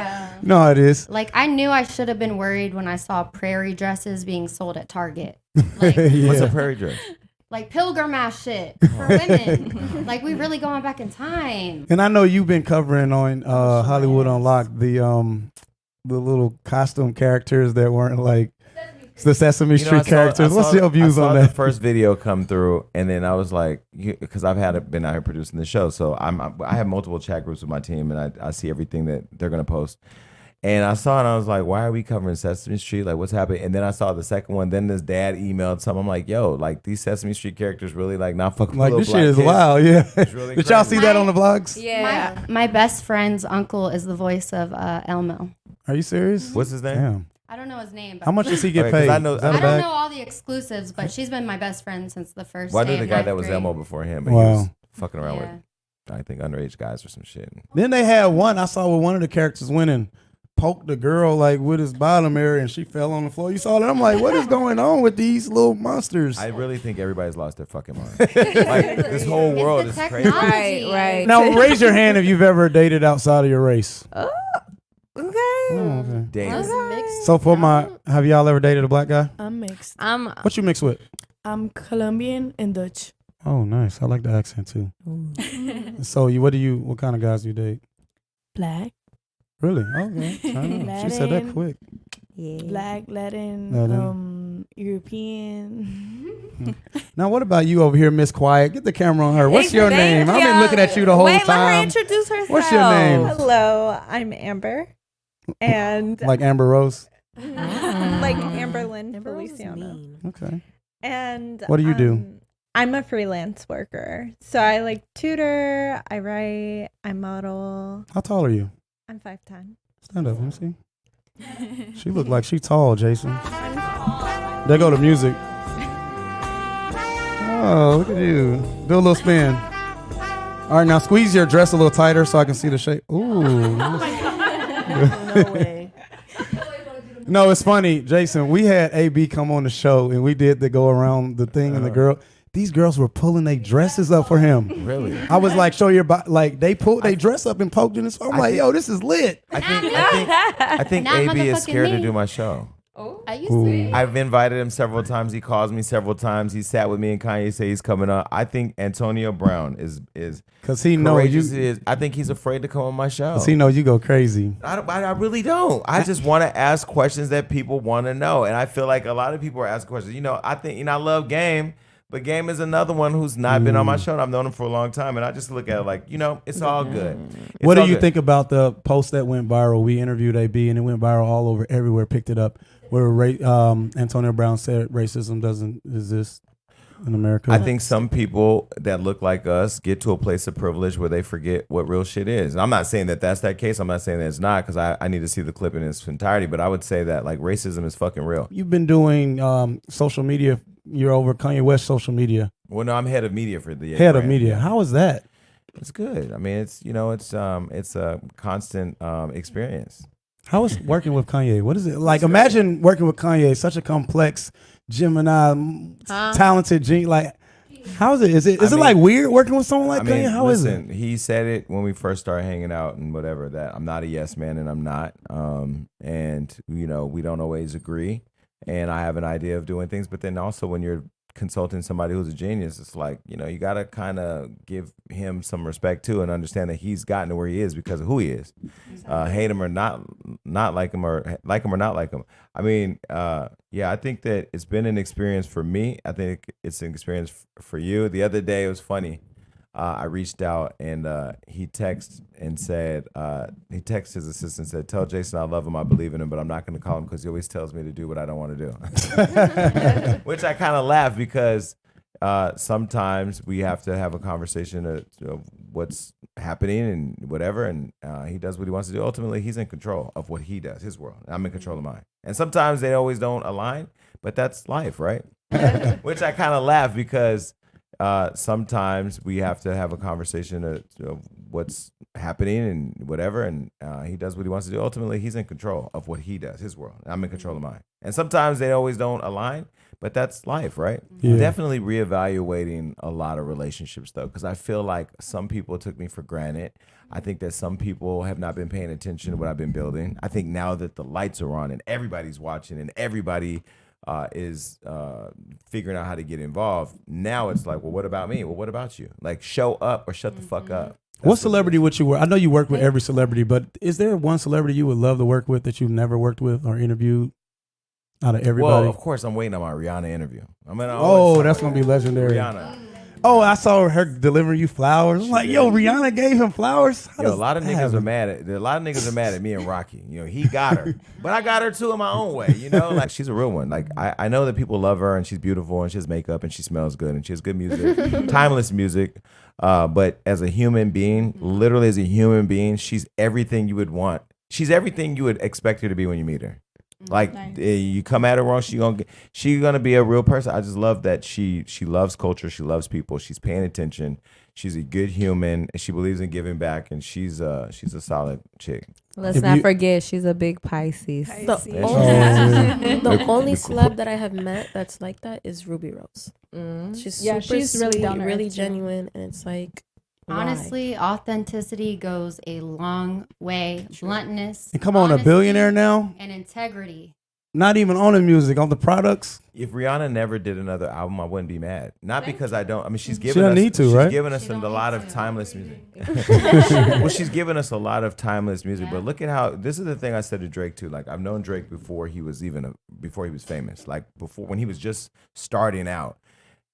how it is. Like I knew I should have been worried when I saw prairie dresses being sold at Target. Like, What's a prairie dress? like pilgrim ass shit for women. Like we really going back in time. And I know you've been covering on Hollywood Unlocked the little costume characters that weren't like the Sesame Street characters. What's your views on I saw that? the first video come through, and then I was like, because I've been out here producing the show, so I have multiple chat groups with my team, and I see everything that they're gonna post. And I saw it, and I was like, why are we covering Sesame Street? Like, what's happening? And then I saw the second one. Then this dad emailed something. I'm like, yo, like these Sesame Street characters really like not fucking Like with this little shit is black kids. wild, yeah. It's really Did y'all crazy. see that on the vlogs? Yeah. My best friend's uncle is the voice of Elmo. Are you serious? What's his name? Damn. I don't know his name. But How much does he get Okay, 'cause paid? I know- Is that a I don't bag? know all the exclusives, but she's been my best friend since the first Well, I day knew the of guy ninth that was grade. Elmo before him, but he Wow. was fucking around Yeah. with, I think, underage guys or some shit. Then they had one I saw where one of the characters went and poked the girl like with his bottom area and she fell on the floor. You saw that? I'm like, what is going on with these little monsters? I really think everybody's lost their fucking mind. Like this whole world is It's the crazy. technology. Right. Now raise your hand if you've ever dated outside of your race. Okay. Oh, okay. Damn. Mixed. So have y'all ever dated a black guy? I'm mixed. What you mix with? I'm Colombian and Dutch. Oh, nice. I like the accent too. So what kind of guys do you date? Black, Really? Okay. She said that Latin. quick. black, Latin, Latin. European. Now, what about you over here, Miss Quiet? Get the camera on her. What's your name? I've been looking at you the whole Wait, let her time. introduce herself. What's your name? Hello, I'm Amber. And Like Amber Rose? like Amberlyn Feliciano. Okay. And What do you do? I'm a freelance worker. So I like tutor, I write, I model. How tall are you? I'm 5'10". Stand up. Let me see. She look like she tall, Jason. There go the music. Oh, look at you. Do a little spin. All right, now squeeze your dress a little tighter so I can see the shape. Ooh. No way. No, it's funny, Jason. We had AB come on the show and we did the go around the thing and the girl. These girls were pulling their dresses up for him. Really? I was like, show your body. Like they pulled their dress up and poked in his. I'm like, yo, this is lit. I think Not AB is motherfucking scared to me. do my show. I used to. I've invited him several times. He calls me several times. He sat with me and Kanye say he's coming up. I think Antonio Brown is because he knows you. I think he's afraid to come on my show. Because he knows you go crazy. I really don't. I just want to ask questions that people want to know, and I feel like a lot of people are asking questions. I think I love Game. But Game is another one who's not been on my show, and I've known him for a long time. And I just look at it like, it's all good. What do you think about the post that went viral? We interviewed AB, and it went viral all over, everywhere, picked it up, where Antonio Brown said racism doesn't exist in America. I think some people that look like us get to a place of privilege where they forget what real shit is. And I'm not saying that that's that case. I'm not saying that it's not, because I need to see the clip in its entirety. But I would say that like racism is fucking real. You've been doing social media. You're over Kanye West social media. Well, no, I'm head of media for the head of media. How is that? It's good. I mean, it's a constant experience. How is working with Kanye? What is it like? Imagine working with Kanye, such a complex Gemini, talented gene. Like, how is it? Is it like weird working with someone like Kanye? How is it? He said it when we first started hanging out and whatever, that I'm not a yes man, and I'm not. And we don't always agree. And I have an idea of doing things, but then also when you're consulting somebody who's a genius, it's like, you got to kind of give him some respect too, and understand that he's gotten to where he is because of who he is. Hate him or not like him, or like him or not like him. I mean, I think that it's been an experience for me. I think it's an experience for you. The other day, it was funny. I reached out and he texted his assistant and said, "Tell Jason I love him, I believe in him, but I'm not going to call him because he always tells me to do what I don't want to do." Which I kind of laugh because sometimes we have to have a conversation of what's happening and whatever, and he does what he wants to do. Ultimately, he's in control of what he does, his world. I'm in control of mine. And sometimes they always don't align, but that's life, right? Which I kind of laugh because sometimes we have to have a conversation of what's happening and whatever, and he does what he wants to do. Ultimately, he's in control of what he does, his world. I'm in control of mine. And sometimes they always don't align, but that's life, right? Yeah. Definitely reevaluating a lot of relationships, though, because I feel like some people took me for granted. I think that some people have not been paying attention to what I've been building. I think now that the lights are on and everybody's watching and everybody is figuring out how to get involved. Now it's like, well, what about me? Well, what about you? Like, show up or shut the fuck up. What celebrity would you work? I know you work with every celebrity, but is there one celebrity you would love to work with that you've never worked with or interviewed out of everybody? Well, of course, I'm waiting on my Rihanna interview. That's going to be legendary. Rihanna. Oh, I saw her delivering you flowers. I'm like, yo, Rihanna gave him flowers. A lot of niggas are mad at me and Rocky. He got her, but I got her too in my own way. Like, she's a real one. Like, I know that people love her and she's beautiful and she has makeup and she smells good and she has good music, timeless music. But as a human being, literally as a human being, she's everything you would want. She's everything you would expect her to be when you meet her. Like, you come at her wrong, she's gonna be a real person. I just love that she loves culture, she loves people, she's paying attention, she's a good human, and she believes in giving back, and she's a solid chick. Let's not forget, she's a big Pisces. The only celeb that I have met that's like that is Ruby Rose. She's super she's sweet, really down to really earth, genuine, and it's like, honestly, authenticity goes a long way. Bluntness. And come on, a billionaire now? And integrity. Not even on the music, on the products. If Rihanna never did another album, I wouldn't be mad. Not because I don't. I mean, she's given She don't us. need to, she's right? given us a lot of timeless music. Well, she's given us a lot of timeless music. But look at how. This is the thing I said to Drake too. Like, I've known Drake before he was famous. Like, before, when he was just starting out.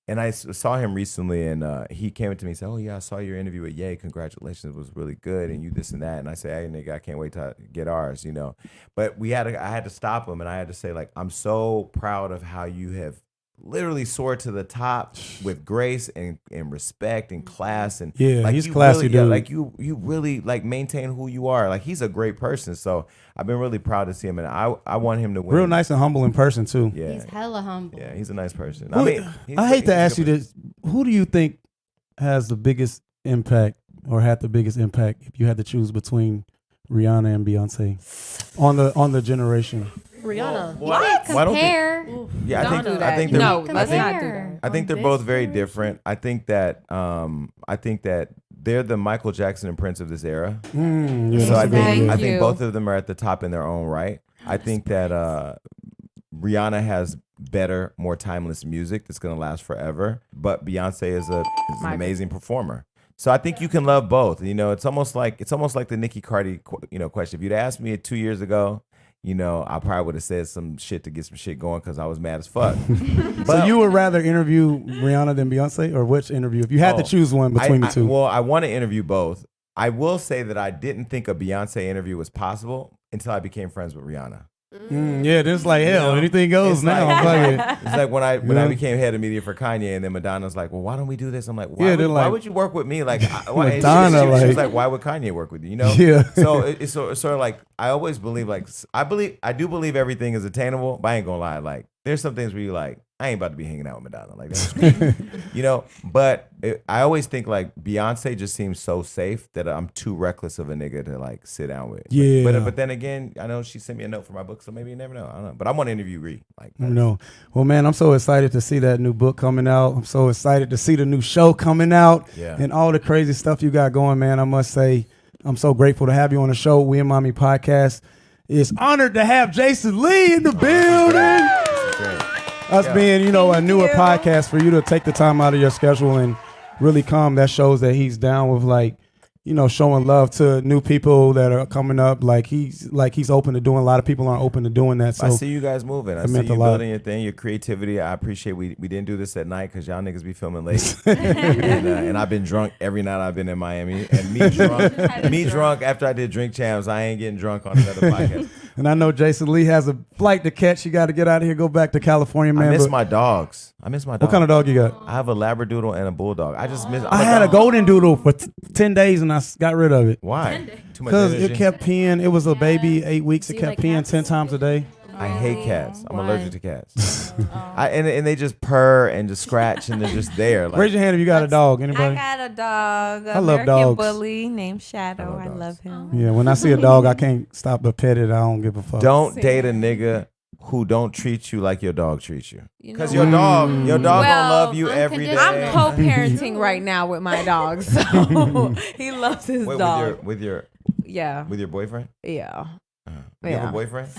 And I saw him recently, and he came to me and said, "Oh yeah, I saw your interview with Ye. Congratulations, it was really good." And you this and that. And I said, "Hey nigga, I can't wait to get ours." But I had to stop him, and I had to say, like, I'm so proud of how you have literally soared to the top with grace and respect and class, and like, he's classy, dude. like you really like maintain who you are. Like, he's a great person. So I've been really proud to see him, and I want him to win. Real nice and humble in person too. Yeah, he's hella humble. Yeah, he's a nice person. I hate to ask you this. Who do you think has the biggest impact, or had the biggest impact, if you had to choose between Rihanna and Beyonce on the generation? Rihanna. What? Compare. Yeah, Let's not do that. I think they're both very different. I think that they're the Michael Jackson and Prince of this era. So I think both of them are at the top in their own right. I think that Rihanna has better, more timeless music that's gonna last forever. But Beyonce is an amazing performer. So I think you can love both. You know, it's almost like the Nicki Cardi, question. If you'd asked me 2 years ago, I probably would have said some shit to get some shit going because I was mad as fuck. So you would rather interview Rihanna than Beyonce, or which interview? If you had to choose one between the two. Well, I want to interview both. I will say that I didn't think a Beyonce interview was possible until I became friends with Rihanna. Yeah, just like hell, anything goes now. It's like when I became head of media for Kanye, and then Madonna's like, well, why don't we do this? I'm like, why would you work with me? Like, Madonna, she was like, why would Kanye work with you? Yeah. So it's sort of like I always believe I do believe everything is attainable, but I ain't gonna lie. Like, there's some things where you like, I ain't about to be hanging out with Madonna. Like, that's But I always think like Beyonce just seems so safe that I'm too reckless of a nigga to like sit down with. Yeah. But then again, I know she sent me a note for my book, so maybe you never know. I don't know. But I want to interview Ree. No. Well, man, I'm so excited to see that new book coming out. I'm so excited to see the new show coming out and all the crazy stuff you got going, man. I must say, I'm so grateful to have you on the show. We and Mommy Podcast is honored to have Jason Lee in the building. Us being, a newer podcast, for you to take the time out of your schedule and really come, that shows that he's down with showing love to new people that are coming up. He's open to doing. A lot of people aren't open to doing that. So I see you guys moving. I see you building your thing, your creativity. I appreciate we didn't do this at night because y'all niggas be filming late. and I've been drunk every night I've been in Miami. And me drunk after I did Drink Champs, I ain't getting drunk on another podcast. And I know Jason Lee has a flight to catch. You got to get out of here, go back to California, man. I miss my dogs. What kind of dog you got? I have a Labradoodle and a Bulldog. I had a golden doodle for 10 days and I got rid of it. Why? Because it kept peeing. It was a baby, 8 weeks. It kept peeing 10 times a day. I hate cats. I'm allergic to cats. And they just purr and just scratch and they're just there. Raise your hand if you got a dog. Anybody? I got a dog. I love dogs. Bully named Shadow. I love him. Yeah, when I see a dog, I can't stop but pet it. I don't give a fuck. Don't date a nigga who don't treat you like your dog treats you. Because your dog gonna love you every day. I'm co-parenting right now with my dog, so he loves his dog. With your boyfriend? Yeah. You have a boyfriend?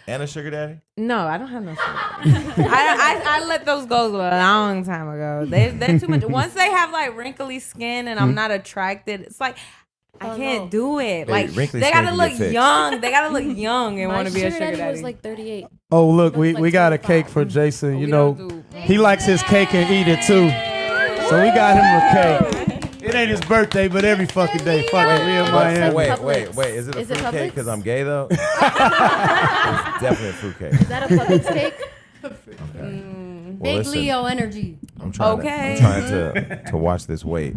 And a sugar daddy? No, I don't have no sugar daddy. I let those go a long time ago. They're too much. Once they have like wrinkly skin and I'm not attracted, it's like I can't do it. Like they gotta look young. They gotta look young and want to be a sugar daddy. Was like 38. Oh look, we got a cake for Jason. He likes his cake and eat it too. So we got him a cake. It ain't his birthday, but every fucking day. Fuck it, we in Miami. Wait. Is it a fruit cake because I'm gay though? It's definitely a fruit cake. Is that a Publix cake? Okay. Big Leo energy. I'm trying to watch this weight.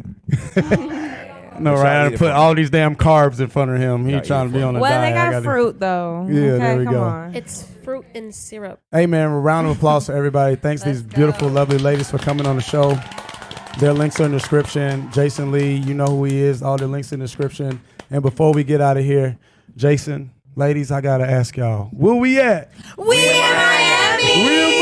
No, right? I put all these damn carbs in front of him. He trying to be on a diet. Well, they got fruit though. Yeah, there we go. On. It's fruit and syrup. Hey man, a round of applause for everybody. Thanks these beautiful, lovely ladies for coming on the show. Their links are in the description. Jason Lee, you know who he is. All the links in the description. And before we get out of here, Jason, ladies, I gotta ask y'all, where we at? We in Miami.